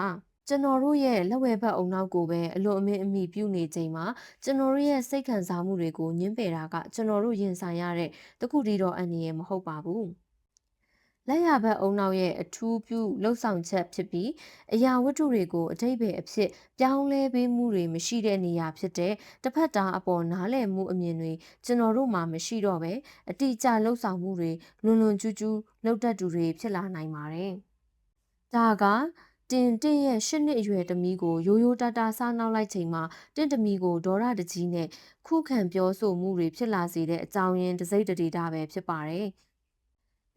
ါကျွန်တော်တို့ရဲ့လက်ဝဲဘက်အုံနောက်ကိုပဲအလွန်အမင်းအမိပြုနေချိန်မှာကျွန်တော်တို့ရဲ့စိတ်ခံစားမှုတွေကိုညှင်းပယ်တာကကျွန်တော်တို့ရင်ဆိုင်ရတဲ့တခုတည်းသောအန္တရာယ်မဟုတ်ပါဘူးလက်ရဘက်အုံနောက်ရဲ့အထူးပြုလှုပ်ဆောင်ချက်ဖြစ်ပြီးအရာဝတ္ထုတွေကိုအတိတ်ပဲအဖြစ်ပြောင်းလဲပေးမှုတွေမရှိတဲ့နေရာဖြစ်တဲ့တစ်ဖက်သားအပေါ်နားလည်မှုအမြင်တွေကျွန်တော်တို့မှာမရှိတော့ပဲအတိအကျလှုပ်ဆောင်မှုတွေလွန်လွန်ကျူးကျူးလှုပ်တတ်သူတွေဖြစ်လာနိုင်ပါတယ်။ဒါကတင်ရဲ့၈နှစ်အရွယ်သမီးကိုရိုးရိုးတာတာစားနောက်လိုက်ချိန်မှာတမီကိုဒေါရတကြီးနဲ့ခုခံပြောဆိုမှုတွေဖြစ်လာစေတဲ့အကြောင်းရင်းတစိမ့်တဒေတာပဲဖြစ်ပါတယ်။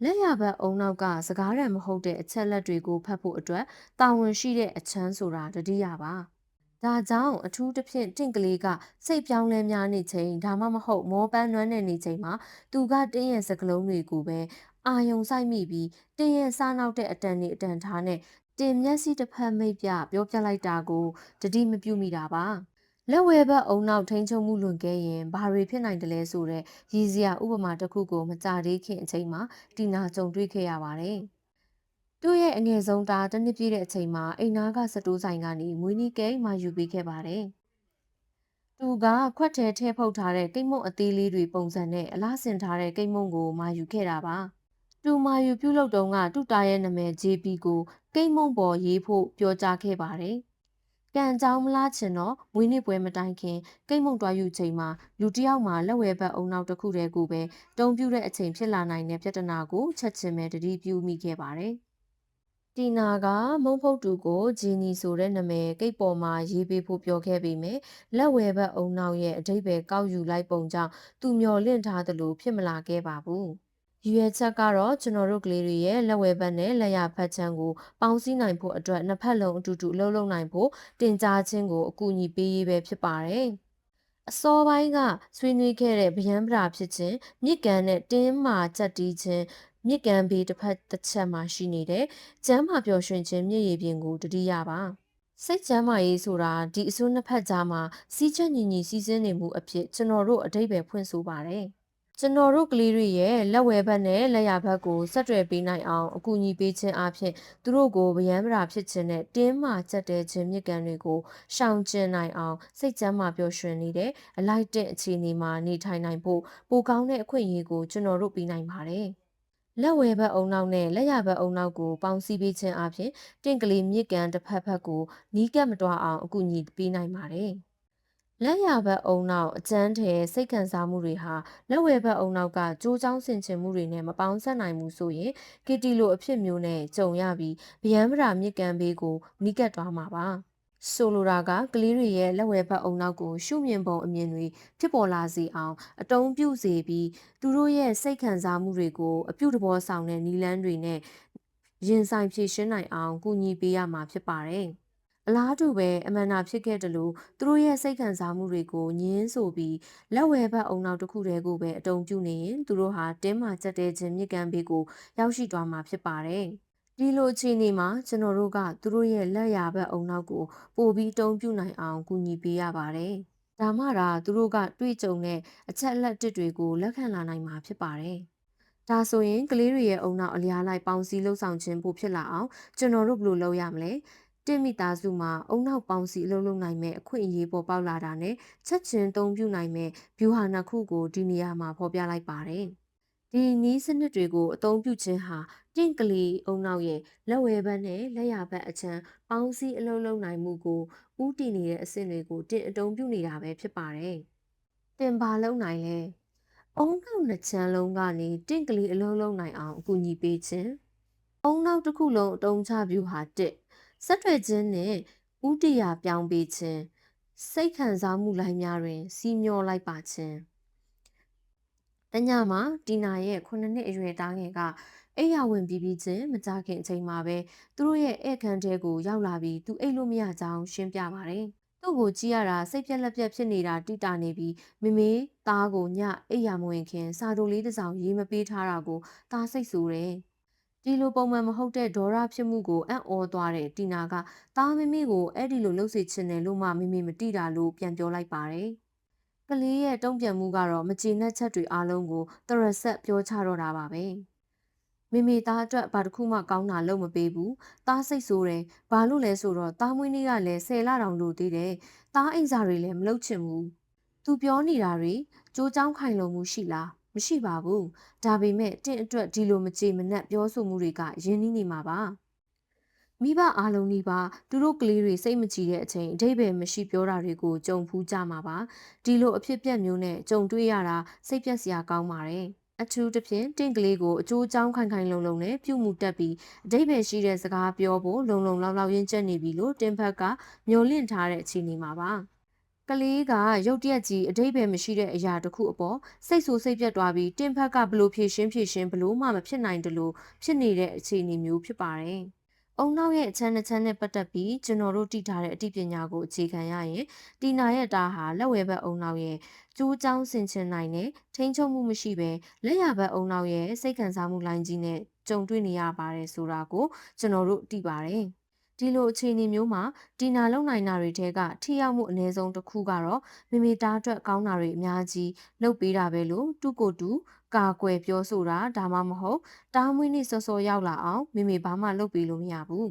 လက်ရဘက်အုံနောက်ကစကားရံမဟုတ်တဲ့အချက်လက်တွေကိုဖတ်ဖို့အတွက်တာဝန်ရှိတဲ့အချမ်းဆိုတာတတိယပါဒါကြောင့်အထူးသဖြင့်တင့်ကလေးကစိတ်ပြောင်းလဲများနေချိန်ဒါမှမဟုတ်မောပန်းနွမ်းနယ်နေချိန်မှာသူကတင်းရဲ့စကလုံးတွေကိုပဲအာယုံဆိုင်မိပြီးတင်းရဲ့စားနောက်တဲ့အတန်နေအတန်ထားနဲ့တင်မျက်စိတစ်ဖက်မိတ်ပြပြောပြလိုက်တာကိုတတိမပြုမိတာပါလက်ဝဲဘက်အုံနောက်ထိန်ချုံမှုလွန်ခဲ့ရင်ဘာတွေဖြစ်နိုင်တယ်လဲဆိုတဲ့ရည်စရာဥပမာတစ်ခုကိုမကြသေးခင်အချိန်မှာတီနာကြုံတွေ့ခဲ့ရပါတယ်။သူ့ရဲ့အငယ်ဆုံးသားတစ်နှစ်ပြည့်တဲ့အချိန်မှာအိမ်နာကစတိုးဆိုင်ကနေမွေးနေ့ကိတ်မှယူပေးခဲ့ပါတယ်။သူကခွက်ထဲထည့်ဖုတ်ထားတဲ့ကိတ်မုံအသေးလေးတွေပုံစံနဲ့အလားဆင်ထားတဲ့ကိတ်မုံကိုမှယူခဲ့တာပါ။သူမှယူပြုတ်လုပ်တုန်းကသူ့သားရဲ့နာမည် JP ကိုကိတ်မုံပေါ်ရေးဖို့ပြောကြားခဲ့ပါတယ်။ကံကြောင်းမလားချင်တော့မွေးနေ့ပွဲမတိုင်ခင်ကိတ်မုံတွားယူချိန်မှာလူတစ်ယောက်မှလက်ဝဲဘက်အုံနောက်တစ်ခုတည်းကိုပဲတုံးပြတဲ့အချိန်ဖြစ်လာနိုင်တဲ့ပြဿနာကိုချက်ချင်းပဲတတိပြုမိခဲ့ပါတယ်။တီနာကမုံဖုတ်တူကိုဂျီနီဆိုတဲ့နာမည်ကိတ်ပေါ်မှာရေးပေးဖို့ပြောခဲ့ပေမဲ့လက်ဝဲဘက်အုံနောက်ရဲ့အဓိပ္ပာယ်ကောက်ယူလိုက်ပုံကြောင့်သူမျော်လင့်ထားသလိုဖြစ်မလာခဲ့ပါဘူး။ရွေချက်ကတော့ကျွန်တော်တို့ကလေးတွေရဲ့လက်ဝဲဘက်နဲ့လက်ရဘက်ချမ်းကိုပေါင်းစည်းနိုင်ဖို့အတွက်နှစ်ဖက်လုံးအတူတူလှုပ်လှုပ်နိုင်ဖို့တင်ကြားခြင်းကိုအကူအညီပေးရေးပဲဖြစ်ပါတယ်။အစောပိုင်းကဆွေးနွေးခဲ့တဲ့ဗျမ်းပရာဖြစ်ခြင်းမြစ်ကန်နဲ့တင်းမာချက်တီးခြင်းမြစ်ကန်ဘေးတစ်ဖက်တစ်ချက်မှာရှိနေတဲ့ကျမ်းမာပျော်ရွှင်ခြင်းမြစ်ရည်ပြင်ကိုတတိယပါစိတ်ကျမ်းမာရေးဆိုတာဒီအစိုးနှစ်ဖက်ကြားမှာစီးချက်ညီညီစီးစင်းနေမှုအဖြစ်ကျွန်တော်တို့အတိတ်ပဲဖွင့်ဆိုပါတယ်ကျွန်တော်တို့ကလေးတွေရဲ့လက်ဝဲဘက်နဲ့လက်ရဘက်ကိုဆက်တွယ်ပေးနိုင်အောင်အကူအညီပေးခြင်းအပြင်သူတို့ကိုဗျမ်းပရာဖြစ်ခြင်းနဲ့တင်းမာချက်တဲခြင်းမြစ်ကန်တွေကိုရှောင်ကျဉ်နိုင်အောင်စိတ်ကျမ်းမာပျော်ရွှင်နေတဲ့အလိုက်တဲ့အခြေအနေမှာနေထိုင်နိုင်ဖို့ပိုကောင်းတဲ့အခွင့်အရေးကိုကျွန်တော်တို့ပေးနိုင်ပါတယ်လက်ဝဲဘက်အုံနောက်နဲ့လက်ရဘက်အုံနောက်ကိုပေါင်းစည်းပေးခြင်းအပြင်တင့်ကလေးမြစ်ကန်တစ်ဖက်ဖက်ကိုနီးကပ်မတွားအောင်အကူအညီပေးနိုင်ပါတယ်လက်ရဘက်အုံနောက်အကျန်းထဲစိတ်ခံစားမှုတွေဟာလက်ဝဲဘက်အုံနောက်ကကြိုးချောင်းဆင်ခြင်မှုတွေနဲ့မပေါင်းဆက်နိုင်ဘူးဆိုရင်ကီတီလိုအဖြစ်မျိုးနဲ့ကြုံရပြီးဗျမ်းပရာမြစ်ကန်ဘေးကိုနီးကပ်သွားမှာပါဆိုလိုတာကကလေးတွေရဲ့လက်ဝဲဘက်အုံနောက်ကိုရှုမြင်ပုံအမြင်တွေဖြစ်ပေါ်လာစေအောင်အတုံးပြုစေပြီးသူတို့ရဲ့စိတ်ခံစားမှုတွေကိုအပြုသဘောဆောင်တဲ့နည်းလမ်းတွေနဲ့ရင်ဆိုင်ဖြေရှင်းနိုင်အောင်ကူညီပေးရမှာဖြစ်ပါတယ်အလားတူပဲအမှန်တရားဖြစ်ခဲ့တယ်လို့သူတို့ရဲ့စိတ်ခံစားမှုတွေကိုညင်းဆိုပြီးလက်ဝဲဘက်အုံနောက်တစ်ခုတည်းကိုပဲအတုံးပြုနေရင်သူတို့ဟာတင်းမာကြက်တဲခြင်းမြစ်ကန်ဘေးကိုရောက်ရှိသွားမှာဖြစ်ပါတယ်။ဒီလိုအခြေအနေမှာကျွန်တော်တို့ကသူတို့ရဲ့လက်ရာဘက်အုံနောက်ကိုပိုပြီးတုံးပြုနိုင်အောင်ကူညီပေးရပါတယ်။ဒါမှသာသူတို့ကတွေ့ကြုံတဲ့အချက်အလက်တစ်တွေကိုလက်ခံလာနိုင်မှာဖြစ်ပါတယ်။ ဒါဆိုရင်ကလေးတွေရဲ့အုံနောက်အလျားလိုက်ပေါင်းစည်းလှုပ်ဆောင်ခြင်းပိုဖြစ်လာအောင်ကျွန်တော်တို့ဘယ်လိုလုပ်ရမလဲတင့်မိသားစုမှာအုံနောက်ပေါင်းစည်းအလုပ်လုပ်နိုင်မဲ့အခွင့်အရေးပေါ်ပေါက်လာတာနဲ့ချက်ချင်းသုံးပြုနိုင်မဲ့ဗျူဟာနှစ်ခုကိုဒီနေရာမှာဖော်ပြလိုက်ပါတယ်ဒီနည်းစနစ်တွေကိုအသုံးပြုခြင်းဟာတင့်ကလေးအုံနောက်ရဲ့လက်ဝဲဘက်နဲ့လက်ရဘက်အချမ်းပေါင်းစည်းအလုပ်လုပ်နိုင်မှုကိုဥတည်နေတဲ့အဆင့်တွေကိုတင်အသုံးပြုနေတာပဲဖြစ်ပါတယ်တင်ပါလုပ်နိုင်လဲအုံနောက်နှစ်ချမ်းလုံးကနေတင့်ကလေးအလုံးလုံးနိုင်အောင်အကူအညီပေးခြင်းအုံနောက်တစ်ခုလုံးအတုံးချဗျူဟာ1ဆက်ထွယ်ခြင်းနဲ့ဥတရာပြောင်းပေးခြင်းစိတ်ခံစားမှုလိုင်းများတွင်စီးမျောလိုက်ပါခြင်းတညမှာတီနာရဲ့9နှစ်အရွယ်သားငယ်ကအိယာဝင်ပြီးချင်းမကြခင်အချိန်မှာပဲသူတို့ရဲ့ဧည့်ခန်းထဲကိုရောက်လာပြီးသူအိတ်လို့မရကြောင်းရှင်းပြပါတယ်သူ့ကိုကြည့်ရတာစိတ်ပြက်လက်ပြက်ဖြစ်နေတာတိတာနေပြီးမမေသားကိုညအိပ်ယာမဝင်ခင်စာတိုလေးတစ်စောင်ရေးမပေးထားတာကိုသားစိတ်ဆိုးတယ်။ဒီလိုပုံမှန်မဟုတ်တဲ့ဒေါရဖြစ်မှုကိုအံ့ဩသွားတဲ့တီနာကသားမမေကိုအဲ့ဒီလိုလှုပ်စေချင်တယ်လို့မှမမေမတိတာလို့ပြန်ပြောလိုက်ပါတယ်။ကလေးရဲ့တုံ့ပြန်မှုကတော့မကျေနပ်ချက်တွေအလုံးကိုတရဆက်ပြောချတော့တာပါပဲ။မေမေသားအတွက်ဘာတစ်ခုမှကောင်းတာလုပ်မပေးဘူး။သားစိတ်ဆိုးတယ်။ဘာလို့လဲဆိုတော့သားမွေးနေ့ကလည်း10လတောင်လို့သေးတယ်။သားအိမ်စာတွေလည်းမလုပ်ချင်ဘူး။ "သူပြောနေတာတွေကြိုးကြောင်းခိုင်လုံမှုရှိလား။မရှိပါဘူး။ဒါပေမဲ့တင့်အတွက်ဒီလိုမကြေမနက်ပြောဆိုမှုတွေကရင်းနှီးနေမှာပါ။မိဘအားလုံးဒီပါသူတို့ကလေးတွေစိတ်မကြည်တဲ့အချိန်အဓိပ္ပာယ်မရှိပြောတာတွေကိုကြုံဖူးကြမှာပါဒီလိုအဖြစ်အပျက်မျိုးနဲ့ကြုံတွေ့ရတာစိတ်ပျက်စရာကောင်းပါတယ်အထူးသဖြင့်တင့်ကလေးကိုအကျိုးအကြောင်းခိုင်ခိုင်လုံလုံနဲ့ပြုမှုတတ်ပြီးအဓိပ္ပာယ်ရှိတဲ့စကားပြောဖို့လုံလုံလောက်လောက်ရင့်ကျက်နေပြီလို့တင်ဖက်ကမျောလင့်ထားတဲ့အခြေအနေမှာပါကလေးကရုတ်တရက်ကြီးအဓိပ္ပာယ်မရှိတဲ့အရာတစ်ခုအပေါ်စိတ်ဆိုးစိတ်ပြတ်သွားပြီးတင်ဖက်ကဘလို့ဖြည့်ရှင်းဘလို့မှမဖြစ်နိုင်တယ်လို့ဖြစ်နေတဲ့အခြေအနေမျိုးဖြစ်ပါတယ်အုံနောက်ရဲ့အချမ်းတစ်ချမ်းနဲ့ပတ်သက်ပြီးကျွန်တော်တို့တည်ထားတဲ့အသိပညာကိုအခြေခံရရင်တီနာရဲ့တားဟာလက်ဝဲဘက်အုံနောက်ရဲ့ကျိုးချောင်းဆင်ချင်နိုင်တဲ့ထိန်းချုပ်မှုမရှိဘဲလက်ရဘက်အုံနောက်ရဲ့စိတ်ခံစားမှုလိုင်းကြီးနဲ့ကြုံတွေ့နေရပါတယ်ဆိုတာကိုကျွန်တော်တို့သိပါတယ်ဒီလိုအခြေအနေမျိုးမှာတီနာလုံနိုင်တာတွေတဲကထိရောက်မှုအနည်းဆုံးတစ်ခုကတော့မိမိသားအတွက်ကောင်းတာတွေအများကြီးလုပ်ပေးတာပဲလို့သူ့ကိုယ်တူကာကွယ်ပြောဆိုတာဒါမှမဟုတ်တားမွေးနေ့စောစောရောက်လာအောင်မိမိဘာမှလုပ်ပေးလို့မရဘူး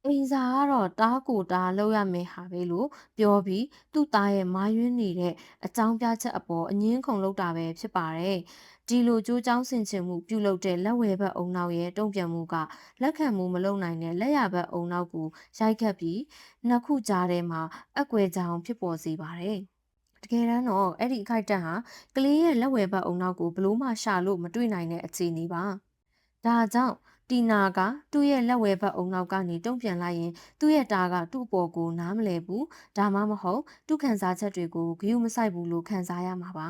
အိမ်စာကတော့တားကိုတားလောက်ရမယ်ဟာပဲလို့ပြောပြီးသူ့သားရဲ့မာယွင်းနေတဲ့အကြောင်းပြချက်အပေါ်အငင်းခုန်လုပ်တာပဲဖြစ်ပါတယ်ဒီလိုကြိုးကြောင်းဆင်ခြင်မှုပြုလုပ်တဲ့လက်ဝဲဘက်အုံနောက်ရဲ့တုံ့ပြန်မှုကလက်ခံမှုမလုပ်နိုင်တဲ့လက်ရဘက်အုံနောက်ကိုရိုက်ခတ်ပြီးနှစ်ခုကြားထဲမှာအကွဲကြောင်ဖြစ်ပေါ်စေပါတယ်တကယ်တမ်းတော့အဲ့ဒီအခိုက်အတန့်ဟာကလေးရဲ့လက်ဝဲဘက်အုံနောက်ကိုဘလို့မှရှာလို့မတွေ့နိုင်တဲ့အခြေအနေပါဒါကြောင့်တီနာကသူ့ရဲ့လက်ဝဲဘက်အုံနောက်ကနေတုံ့ပြန်လိုက်ရင်သူ့ရဲ့တားကသူ့အပေါ်ကိုနားမလဲဘူးဒါမှမဟုတ်သူ့ခံစားချက်တွေကိုဂရုမစိုက်ဘူးလို့ခံစားရမှာပါ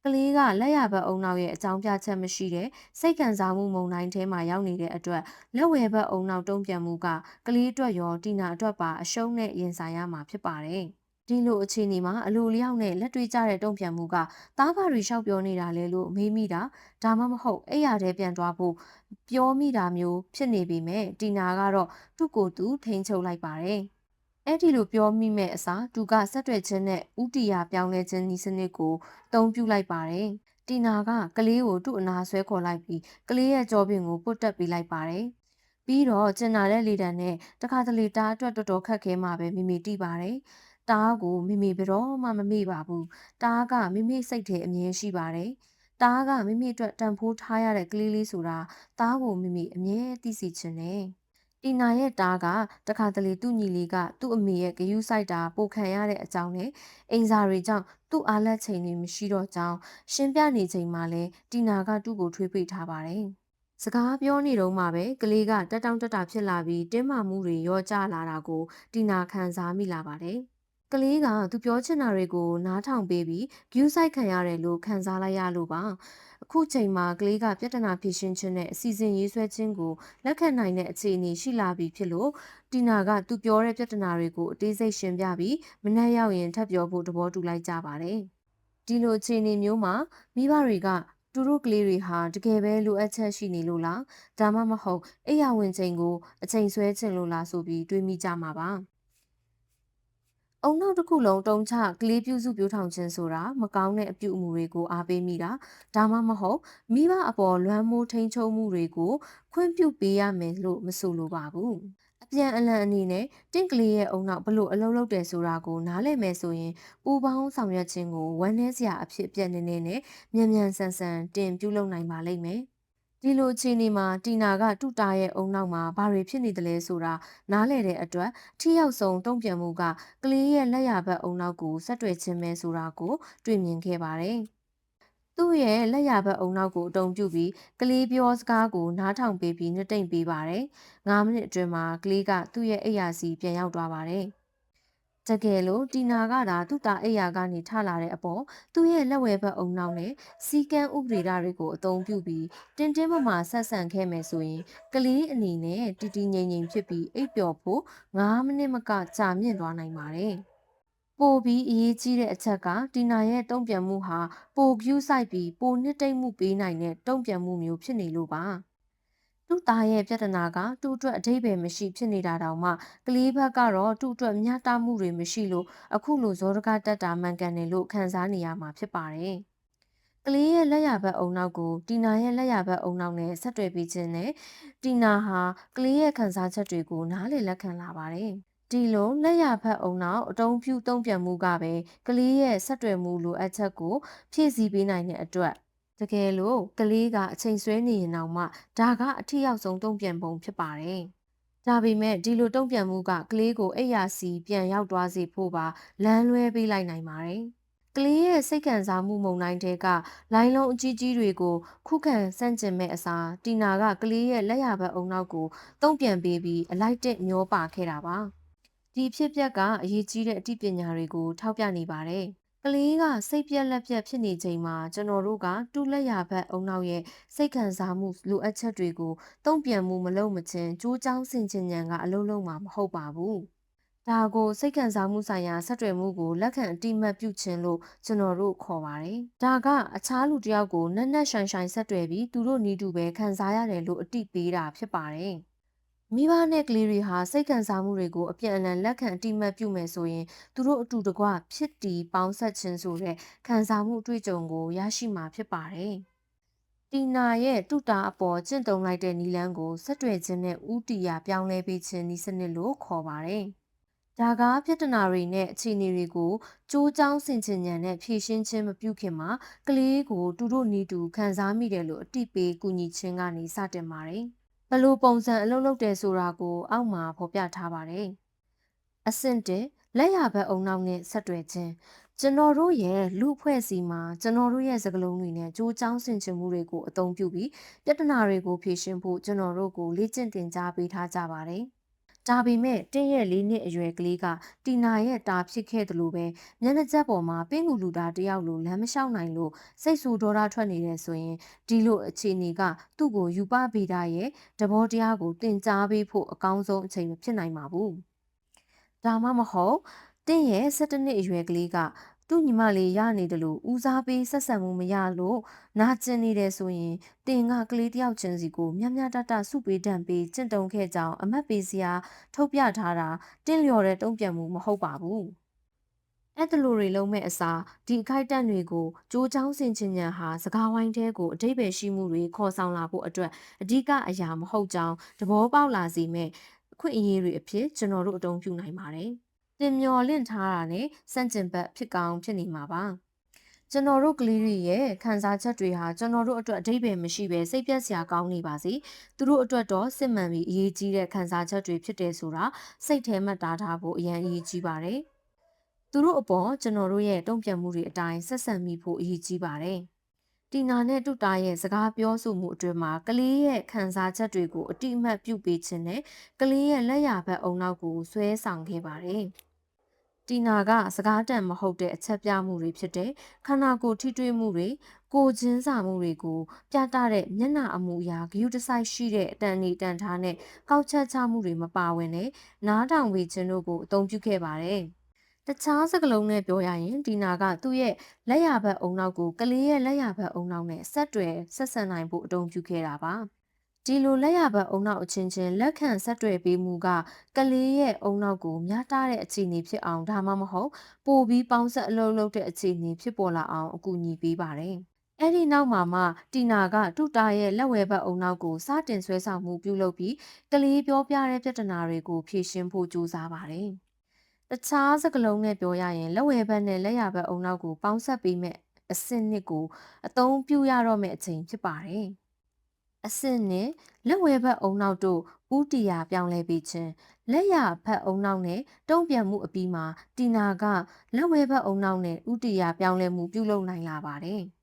ကလေးကလက်ရဘက်အုံနောက်ရဲ့အကြောင်းပြချက်မရှိတဲ့စိတ်ခံစားမှုမုန်တိုင်းထဲမှာရောက်နေတဲ့အတွက်လက်ဝဲဘက်အုံနောက်တုံ့ပြန်မှုကကလေးအတွက်ရောတီနာအတွက်ပါအရှုံးနဲ့ရင်ဆိုင်ရမှာဖြစ်ပါတယ်ဒီလိုအခြေအနေမှာအလိုလျောက်နဲ့လက်တွေ့ကျတဲ့တုံ့ပြန်မှုကသားဘာတွေလျှောက်ပြောနေတာလဲလို့မေးမိတာဒါမှမဟုတ်အဲ့ရတဲ့ပြန်သွားဖို့ပြောမိတာမျိုးဖြစ်နေပေမဲ့တီနာကတော့သူ့ကိုယ်သူထိန်းချုပ်လိုက်ပါတယ်အဲ့ဒီလိုပြောမိမဲ့အစားသူကဆက်တွေ့ခြင်းနဲ့ဥတီယာပြောင်းလဲခြင်းဤစနစ်ကိုအသုံးပြုလိုက်ပါတယ်တီနာကကလေးကိုသူ့အနာဆွဲခေါ်လိုက်ပြီးကလေးရဲ့ကြောပြင်ကိုပုတ်တက်ပေးလိုက်ပါတယ်ပြီးတော့ကျင်နာတဲ့လေတံနဲ့တခါတလေတားအတွက်တော်တော်ခက်ခဲမှာပဲမိမိတိပါတယ်တားကိုမိမိဘယ်တော့မှမမေ့ပါဘူးတားကမိမိစိတ်ထဲအမြဲရှိပါတယ်တားကမိမိအတွက်တန်ဖိုးထားရတဲ့ကလေးလေးဆိုတာတားကိုမိမိအမြဲသိစေချင်တယ်တီနာရဲ့တားကတခါတလေသူ့ညီလေးကသူ့အမေရဲ့ဂယုစိုက်တာပိုခံရတဲ့အကြောင်းနဲ့အိမ်စာတွေကြောင့်သူ့အားလက်ချိန်တွေမရှိတော့ကြောင်းရှင်းပြနေချိန်မှာလဲတီနာကသူ့ကိုထွေးပိတ်ထားပါတယ်စကားပြောနေတော့မှပဲကလေးကတက်တောင့်တက်တာဖြစ်လာပြီးတင်းမာမှုတွေရောကျလာတာကိုတီနာခံစားမိလာပါတယ်ကလေးကသူပြောချင်တာတွေကိုနားထောင်ပေးပြီးဂယူးဆိုင်ခံရတယ်လို့ခံစားလိုက်ရလို့ပါအခုချိန်မှာကလေးကပြဿနာဖြေရှင်းခြင်းနဲ့အစီအစဉ်ရေးဆွဲခြင်းကိုလက်ခံနိုင်တဲ့အခြေအနေရှိလာပြီဖြစ်လို့တီနာကသူပြောတဲ့ပြဿနာတွေကိုအသေးစိတ်ရှင်းပြပြီးမနှက်ရောက်ရင်ထပ်ပြောဖို့သဘောတူလိုက်ကြပါတယ်ဒီလိုအခြေအနေမျိုးမှာမိဘတွေကသူတို့ကလေးတွေဟာတကယ်ပဲလိုအပ်ချက်ရှိနေလို့လားဒါမှမဟုတ်အိယာဝင်ချိန်ကိုအချိန်ဆွဲချင်လို့လားဆိုပြီးတွေးမိကြမှာပါ အုံနောက်တစ်ခုလုံးတုံချကလေးပြုစုပြောထောင်ခြင်းဆိုတာမကောင်းတဲ့အပြုအမူတွေကိုအားပေးမိတာဒါမှမဟုတ်မိဘအပေါ်လွမ်းမိုးထိန်ချုံမှုတွေကိုခွင့်ပြုပေးရမယ်လို့မဆိုလိုပါဘူးအပြန်အလှန်အနေနဲ့တင့်ကလေးရဲ့အုံနောက်ဘလို့အလုပ်လုပ်တယ်ဆိုတာကိုနားလည်မယ်ဆိုရင်ပူပေါင်းဆောင်ရွက်ခြင်းကိုဝမ်းနည်းစရာအဖြစ်အပျက်နည်းနည်းနဲ့မြန်မြန်ဆန်ဆန်တင်ပြုလုပ်နိုင်ပါလိမ့်မယ်ဒီလိုအခြေအနေမှာတီနာကတူတာရဲ့အုံနောက်မှာဘာတွေဖြစ်နေတယ်လဲဆိုတာနားလည်တဲ့အတွက်ထိရောက်ဆုံးတုံ့ပြန်မှုကကလေးရဲ့လက်ရဘက်အုံနောက်ကိုဆက်တွယ်ခြင်းပဲဆိုတာကိုတွေ့မြင်ခဲ့ပါတယ်။သူ့ရဲ့လက်ရဘက်အုံနောက်ကိုအတုံးပြုပြီးကလေးပြောစကားကိုနားထောင်ပေးပြီးနှစ်တိမ်ပေးပါတယ်။9မိနစ်အတွင်းမှာကလေးကသူ့ရဲ့အိပ်ယာစီပြန်ရောက်သွားပါတယ်။တကယ်လို့တီနာကသာသူ့တာအိပ်ယာကနေထလာတဲ့အပေါ်သူ့ရဲ့လက်ဝဲဘက်အုံနောက်နဲ့စီကံဥပဒေတွေကိုအသုံးပြုပြီးတင်းတင်းမာမာဆက်ဆံခဲ့မယ်ဆိုရင်ကလေးအနေနဲ့တီတီငိမ့်ငိမ့်ဖြစ်ပြီးအိပ်ပျော်ဖို့9မိနစ်မကကြာမြင့်သွားနိုင်ပါတယ်။ပိုပြီးအရေးကြီးတဲ့အချက်ကတီနာရဲ့တုံ့ပြန်မှုဟာပိုကျူးဆိုင်ပြီးပိုနှစ်သိမ့်မှုပေးနိုင်တဲ့တုံ့ပြန်မှုမျိုးဖြစ်နေလို့ပါ။သူ့သားရဲ့ပြဿနာကသူ့အတွက်အဓိပ္ပာယ်မရှိဖြစ်နေတာတောင်မှကလေးဘက်ကတော့သူ့အတွက်မျှတမှုတွေမရှိလို့အခုလိုဇောရကတက်တာမှန်ကန်တယ်လို့ခံစားနေရမှာဖြစ်ပါတယ်။ကလေးရဲ့လက်ရဘက်အုံနောက်ကိုတီနာရဲ့လက်ရဘက်အုံနောက်နဲ့ဆက်တွဲပြီးခြင်းနဲ့တီနာဟာကလေးရဲ့ခံစားချက်တွေကိုနားလည်လက်ခံလာပါတယ်။ဒီလိုလက်ရဖက်အုံနောက်အတုံးပြုတုံ့ပြန်မှုကပဲကလေးရဲ့ဆက်တွယ်မှုလိုအပ်ချက်ကိုဖြည့်ဆည်းပေးနိုင်တဲ့အတွက်တကယ်လို့ကလေးကအချိန်ဆွဲနေရင်တောင်မှဒါကအထီရောက်ဆုံးတုံ့ပြန်ပုံဖြစ်ပါတယ်။ဒါပေမဲ့ဒီလိုတုံ့ပြန်မှုကကလေးကိုအိပ်ယာစီပြန်ရောက်သွားစေဖို့ပါလမ်းလွဲပေးလိုက်နိုင်ပါတယ်။ကလေးရဲ့စိတ်ခံစားမှုမုန်တိုင်းတဲကလိုင်းလုံးအကြီးကြီးတွေကိုခုခံဆန့်ကျင်မဲ့အစားတီနာကကလေးရဲ့လက်ရဘက်အုံနောက်ကိုတုံ့ပြန်ပေးပြီးအလိုက်တက်မျောပါခဲ့တာပါ။ဒီဖြစ်ပျက်ကအရေးကြီးတဲ့အသိပညာတွေကိုထောက်ပြနေပါတယ်။ကလေးကစိတ်ပြက်လက်ပြက်ဖြစ်နေချိန်မှာကျွန်တော်တို့ကတူလက်ရဘက်အုံနောက်ရဲ့စိတ်ခံစားမှုလိုအပ်ချက်တွေကိုတုံ့ပြန်မှုမလုပ်မချင်းကြိုးကြောင်းဆင်ခြင်ဉဏ်ကအလုံးလုံးမှာမဟုတ်ပါဘူး။ဒါကိုစိတ်ခံစားမှုဆိုင်ရာဆက်တွယ်မှုကိုလက်ခံအတိမတ်ပြုခြင်းလို့ကျွန်တော်တို့ခေါ်ပါတယ်။ဒါကအခြားလူတစ်ယောက်ကိုနက်နက်ရှိုင်ရှိုင်ဆက်တွယ်ပြီးသူတို့နီးတူပဲခံစားရတယ်လို့အတိပေးတာဖြစ်ပါတယ်။မိဘနဲ့ကလေးတွေဟာစိတ်ခံစားမှုတွေကိုအပြန်အလှန်လက်ခံအတိမတ်ပြုမယ်ဆိုရင်သူတို့အတူတကွဖြစ်တည်ပေါင်းဆက်ခြင်းဆိုတဲ့ခံစားမှုအတွေ့အကြုံကိုရရှိမှာဖြစ်ပါတယ်။တီနာရဲ့တူတာအပေါ်ကျင့်သုံးလိုက်တဲ့နီလန်းကိုဆက်တွယ်ခြင်းနဲ့ဥတီယာပြောင်းလဲပေးခြင်းဤစနစ်လို့ခေါ်ပါတယ်။ဒါကပြဿနာတွေနဲ့အခြေအနေတွေကိုကြိုးကြောင်းဆင်ခြင်ဉဏ်နဲ့ဖြေရှင်းခြင်းမပြုခင်မှာကလေးကိုသူတို့နီးတူခံစားမိတယ်လို့အတိပေးကူညီခြင်းကနေစတင်ပါတယ်။ဘလို့ပုံစံအလုပ်လုပ်တယ်ဆိုတာကိုအောက်မှာဖော်ပြထားပါတယ်။အဆင့်1လက်ရဘက်အုံနောက်နဲ့ဆက်တွယ်ခြင်းကျွန်တော်တို့ရဲ့လူအဖွဲ့အစည်းမှာကျွန်တော်တို့ရဲ့စကားလုံးတွေနဲ့ကြိုးကြောင်းဆင်ခြင်မှုတွေကိုအသုံးပြုပြီးပြဿနာတွေကိုဖြေရှင်းဖို့ကျွန်တော်တို့ကိုလေ့ကျင့်သင်ကြားပေးထားကြပါတယ်။ဒါပေမဲ့တင်းရဲ့၄နှစ်အရွယ်ကလေးကတီနာရဲ့တာဖြစ်ခဲ့တယ်လို့ပဲမျက်နှာချက်ပေါ်မှာပင့်ကူလူသားတယောက်လိုလမ်းမလျှောက်နိုင်လို့စိတ်ဆူဒေါသထွက်နေတယ်ဆိုရင်ဒီလိုအခြေအနေကသူ့ကိုယူပဗေဒရဲ့သဘောတရားကိုသင်ကြားပေးဖို့အကောင်းဆုံးအချိန်မဖြစ်နိုင်ပါဘူး။ဒါမှမဟုတ်တင့်ရဲ့17နှစ်အရွယ်ကလေးကသူ့ညီမလေးရနေတယ်လို့ဦးစားပေးဆက်ဆံမှုမရလို့နာကျင်နေတယ်ဆိုရင်တင်ကကလေးတယောက်ချင်းစီကိုမြတ်မြတ်တတစုပေးတံပေးကျင့်တုံခဲ့ကြောင်းအမတ်ပေးစရာထုတ်ပြထားတာတင့်လျော်တဲ့တုံ့ပြန်မှုမဟုတ်ပါဘူး။အဲ့တလူတွေလုံးမဲ့အစားဒီအခိုက်အတန့်တွေကိုကြိုးချောင်းဆင်ခြင်ဉဏ်ဟာစကားဝိုင်းတဲကိုအတိပ္ပယ်ရှိမှုတွေခေါ်ဆောင်လာဖို့အတွက်အဓိကအရာမဟုတ်ကြောင်းသဘောပေါက်လာစေမဲ့အခွင့်အရေးတွေအဖြစ်ကျွန်တော်တို့အသုံးပြုနိုင်ပါတယ်။တင်မျော်လင့်ထားတာနဲ့စန့်ကျင်ဘက်ဖြစ်ကောင်းဖြစ်နေမှာပါ။ကျွန်တော်တို့ကလေးတွေရဲ့ခံစားချက်တွေဟာကျွန်တော်တို့အတွက်အဓိပ္ပာယ်မရှိဘဲစိတ်ပြက်စရာကောင်းနေပါစေ။သူတို့အတွက်တော့စစ်မှန်ပြီးအရေးကြီးတဲ့ခံစားချက်တွေဖြစ်တယ်ဆိုတာစိတ်ထဲမှတ်သားထားဖို့အရန်အရေးကြီးပါတယ်။သူတို့အပေါ်ကျွန်တော်တို့ရဲ့တုံ့ပြန်မှုတွေအတိုင်းဆက်ဆံမိဖို့အရေးကြီးပါတယ်။တီနာနဲ့တူတာရဲ့စကားပြောဆိုမှုအတွင်းမှာကလေးရဲ့ခံစားချက်တွေကိုအတိအမှတ်ပြုပေးခြင်းနဲ့ကလေးရဲ့လက်ရဘက်အုံနောက်ကိုဆွဲဆောင်ခဲ့ပါတယ်။တီနာကစကားတန်မဟုတ်တဲ့အချက်ပြမှုတွေဖြစ်တဲ့ခန္ဓာကိုယ်ထိတွေ့မှုတွေကိုချင်းစာမှုတွေကိုပြသတဲ့မျက်နှာအမူအရာဂရုတစိုက်ရှိတဲ့အတန်နေတန်ထားနဲ့ကောက်ချက်ချမှုတွေမပါဝင်နဲ့နားထောင်ဝေခြင်းတို့ကိုအသုံးပြုခဲ့ပါတယ်။တခြားစကားလုံးနဲ့ပြောရရင်ဒီနာကသူ့ရဲ့လက်ရဘက်အုံနောက်ကိုကလေးရဲ့လက်ရဘက်အုံနောက်နဲ့ဆက်တွယ်ဆက်ဆံနိုင်ဖို့အသုံးပြုခဲ့တာပါ ဒီလိုလက်ရဘက်အုံနောက်အချင်းချင်းလက်ခံဆက်တွေ့ပေးမှုကကလေးရဲ့အုံနောက်ကိုများတားတဲ့အခြေအနေဖြစ်အောင်ဒါမှမဟုတ်ပိုပြီးပေါင်းဆက်အလုပ်လုပ်တဲ့အခြေအနေဖြစ်ပေါ်လာအောင်အကူအညီပေးပါတယ်။အဲ့ဒီနောက်မှာမှတီနာကတူတာရဲ့လက်ဝဲဘက်အုံနောက်ကိုစတင်ဆွဲဆောင်မှုပြုလုပ်ပြီးကလေးပြောပြတဲ့ပြဿနာတွေကိုဖြေရှင်းဖို့ကြိုးစားပါတယ်။တခြားစကားလုံးနဲ့ပြောရရင်လက်ဝဲဘက်နဲ့လက်ရဘက်အုံနောက်ကိုပေါင်းဆက်ပေးမဲ့အဆင့်နှစ်ကိုအသုံးပြုရတော့မယ့်အချိန်ဖြစ်ပါတယ်။အဆင့်နဲ့လက်ဝဲဘက်အုံနောက်တို့ဥတီယာပြောင်းလဲပေးခြင်းလက်ရဘက်အုံနောက်နဲ့တုံ့ပြန်မှုအပြီးမှာတီနာကလက်ဝဲဘက်အုံနောက်နဲ့ဥတီယာပြောင်းလဲမှုပြုလုပ်နိုင်လာပါတယ်။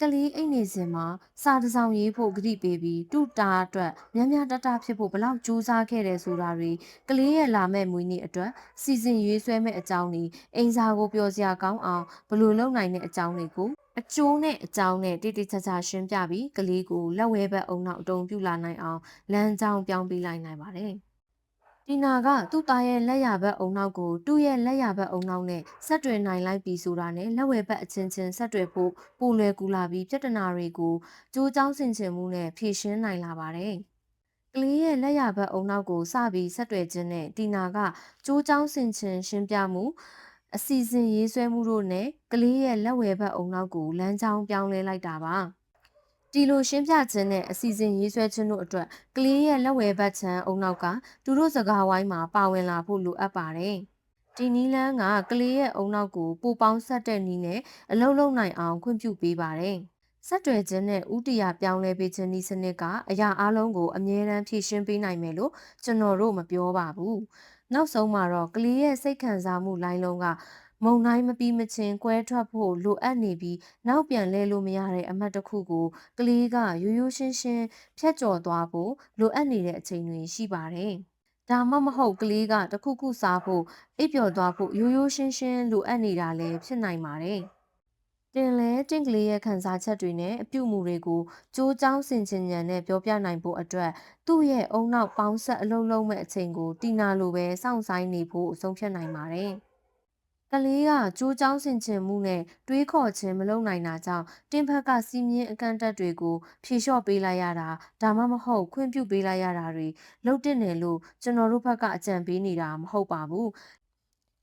ကလေးအိတ်နေစဉ်မှာစာတစ်စောင်ရေးဖို့ကတိပေးပြီးတူတာအတွက်များများတတဖြစ်ဖို့ဘလောက်ကြိုးစားခဲ့တယ်ဆိုတာတွေကလေးရဲ့လာမဲ့မွေးနေ့အတွက်စီစဉ်ရွေးဆွဲမဲ့အကြောင်းတွေအိမ်စာကိုပျော်စရာကောင်းအောင်ဘယ်လိုလုပ်နိုင်တဲ့အကြောင်းတွေကိုအကျိုးနဲ့အကြောင်းနဲ့တိတိကျကျရှင်းပြပြီးကလေးကိုလက်ဝဲဘက်အုံနောက်အတုံးပြလာနိုင်အောင်လမ်းကြောင်းပြောင်းပေးလိုက်နိုင်ပါတယ်။တီနာကသူ့သားရဲ့လက်ရဘက်အုံနောက်ကိုသူ့ရဲ့လက်ရဘက်အုံနောက်နဲ့ဆက်တွယ်နိုင်လိုက်ပြီဆိုတာနဲ့လက်ဝဲဘက်အချင်းချင်းဆက်တွယ်ဖို့ပိုလွယ်ကူလာပြီးပြဿနာတွေကိုကြိုးကြောင်းဆင်ခြင်မှုနဲ့ဖြေရှင်းနိုင်လာပါတယ်။ကလေးရဲ့လက်ရဘက်အုံနောက်ကိုစပြီးဆက်တွယ်ခြင်းနဲ့တီနာကကြိုးကြောင်းဆင်ခြင်ရှင်းပြမှုအစီအစဉ်ရေးဆွဲမှုတို့နဲ့ကလေးရဲ့လက်ဝဲဘက်အုံနောက်ကိုလမ်းကြောင်းပြောင်းလဲလိုက်တာပါ။ဒီလိုရှင်းပြခြင်းနဲ့အစီအစဉ်ရေးဆွဲခြင်းတို့အတွက်ကလေးရဲ့လက်ဝဲဘက်ချမ်းအုံနောက်ကသူတို့စကားဝိုင်းမှာပါဝင်လာဖို့လိုအပ်ပါတယ်။ဒီနီလန်းကကလေးရဲ့အုံနောက်ကိုပိုပေါင်းဆက်တဲ့နီးနဲ့အလုံးလုံးနိုင်အောင်ခွင့်ပြုပေးပါတယ်။ဆက်တွယ်ခြင်းနဲ့ဥတီယာပြောင်းလဲပေးခြင်းဤစနစ်ကအရာအလုံးကိုအမြဲတမ်းဖြည့်ရှင်းပေးနိုင်မယ်လို့ကျွန်တော်တို့မပြောပါဘူး။နောက်ဆုံးမှာတော့ကလေးရဲ့စိတ်ခံစားမှုလိုင်းလုံးကမုံတိုင်းမပြီးမချင်းကွဲထွက်ဖို့လိုအပ်နေပြီးနောက်ပြန်လဲလို့မရတဲ့အမှတ်တစ်ခုကိုကလေးကရိုးရိုးရှင်းရှင်းဖြတ်ကျော်သွားဖို့လိုအပ်နေတဲ့အချိန်တွေရှိပါတယ်။ဒါမှမဟုတ်ကလေးကတခုခုစားဖို့အိပ်ပျော်သွားဖို့ရိုးရိုးရှင်းရှင်းလိုအပ်နေတာလည်းဖြစ်နိုင်ပါတယ်။တင်လဲတင့်ကလေးရဲ့ခံစားချက်တွေနဲ့အပြုအမူတွေကိုကြိုးကြောင်းဆင်ခြင်ဉာဏ်နဲ့ပြောပြနိုင်ဖို့အတွက်သူ့ရဲ့အုံနောက်ပေါင်းဆက်အလုံးလုံးမဲ့အချိန်ကိုတီနာလိုပဲစောင့်ဆိုင်နေဖို့ဆုံးဖြတ်နိုင်ပါတယ်။ကလေးကကြိုးကြောင်းဆင်ခြင်မှုနဲ့တွေးခေါ်ခြင်းမလုပ်နိုင်တာကြောင့်တင်းဖက်ကစီးမြင့်အကန့်အသတ်တွေကိုဖြေလျှော့ပေးလိုက်ရတာဒါမှမဟုတ်ခွင့်ပြုပေးလိုက်ရတာတွေလုပ်တင်တယ်လို့ကျွန်တော်တို့ဘက်ကအကြံပေးနေတာမဟုတ်ပါဘူး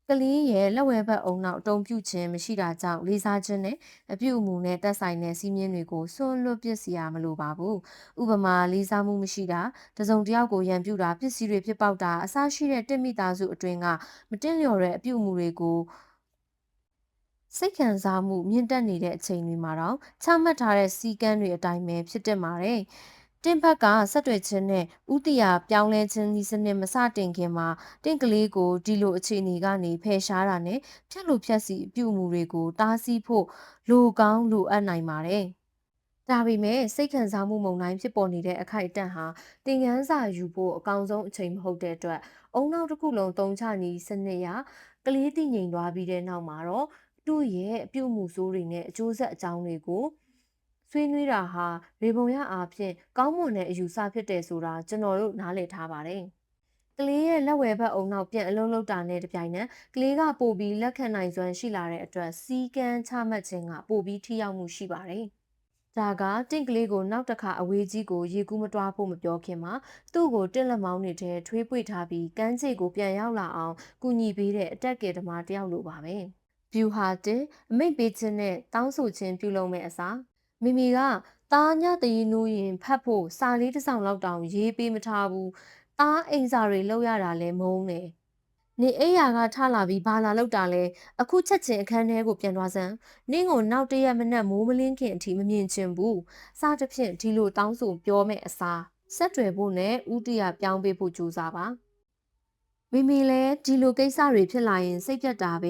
ကလေးရဲ့လက်ဝဲဘက်အုံနောက်အတုံးပြုခြင်းမရှိတာကြောင့်လေးစားခြင်းနဲ့အပြုအမူနဲ့တက်ဆိုင်တဲ့စီးမြင့်တွေကိုဆွန့်လွတ်ပစ်စီရမလိုပါဘူးဥပမာလေးစားမှုမရှိတာတစုံတစ်ယောက်ကိုရန်ပြုတာပစ္စည်းတွေဖြစ်ပေါက်တာအစရှိတဲ့တင့်မိသားစုအတွင်းကမတင်လျော်တဲ့အပြုအမူတွေကိုစိတ်ခံစားမှုမြင့်တက်နေတဲ့အချိန်တွေမှာတော့ချမှတ်ထားတဲ့စည်းကမ်းတွေအတိုင်းပဲဖြစ်တက်ပါတယ်။တင့်ဘက်ကဆက်တွေ့ခြင်းနဲ့ဥတီယာပြောင်းလဲခြင်းဒီစနစ်မစတင်ခင်မှာတင့်ကလေးကိုဒီလိုအခြေအနေကနေဖယ်ရှားတာနဲ့ဖြတ်လို့ဖြတ်စီအပြုအမူတွေကိုတားဆီးဖို့လိုကောင်းလိုအပ်နိုင်ပါတယ်။ဒါပေမဲ့စိတ်ခံစားမှုမုန်တိုင်းဖြစ်ပေါ်နေတဲ့အခိုက်အတန့်ဟာသင်ခန်းစာယူဖို့အကောင်းဆုံးအချိန်မဟုတ်တဲ့အတွက်အုံနောက်တစ်ခုလုံးတုံချနီးစနစ်ရကလေးတည်ငြိမ်သွားပြီးတဲ့နောက်မှာတော့သူ့ရဲ့အပြုအမူဆိုးတွေနဲ့အကျိုးဆက်အကြောင်းတွေကိုဆွေးနွေးတာဟာရေပုံရအားဖြင့်ကောင်းမွန်တဲ့အယူဆဖြစ်တယ်ဆိုတာကျွန်တော်တို့နားလည်ထားပါတယ်။ကလေးရဲ့လက်ဝဲဘက်အုံနောက်ပြန်အလုံးလုံးတာနဲ့တပြိုင်နက်ကလေးကပိုပြီးလက်ခံနိုင်စွမ်းရှိလာတဲ့အတွက်စီကံချမှတ်ခြင်းကပိုပြီးထိရောက်မှုရှိပါတယ်။ဒါကတင့်ကလေးကိုနောက်တစ်ခါအဝေးကြီးကိုရေကူးမတွားဖို့မပြောခင်မှာသူ့ကိုတင့်လက်မောင်းနေတဲ့ထွေးပွေထားပြီးကမ်းခြေကိုပြန်ရောက်လာအောင်ကူညီပေးတဲ့အတက်ကယ်သမားတယောက်လိုပါပဲ။ဗျူဟာတင်အမိတ်ပေးခြင်းနဲ့တောင်းဆိုခြင်းပြုလုပ်မဲ့အစားမိမိကသားညတရီနိုးရင်ဖတ်ဖို့စာလေးတစ်စောင်လောက်တောင်ရေးပေးမထားဘူး။သားအိမ်စာတွေလောက်ရတာလဲမုန်းတယ်။နေအိယာကထလာပြီးဘာလာလောက်တာလဲအခုချက်ချင်းအခန်းထဲကိုပြန်သွားစမ်းနင်းကိုနောက်တရက်မနက်မိုးမလင်းခင်အထိမမြင်ချင်ဘူးစသဖြင့်ဒီလိုတောင်းဆိုပြောမဲ့အစားဆက်တွယ်ဖို့နဲ့ဥတီယာပြောင်းပေးဖို့ကြိုးစားပါမိမိလည်းဒီလိုကိစ္စတွေဖြစ်လာရင်စိတ်ပြတ်တာပ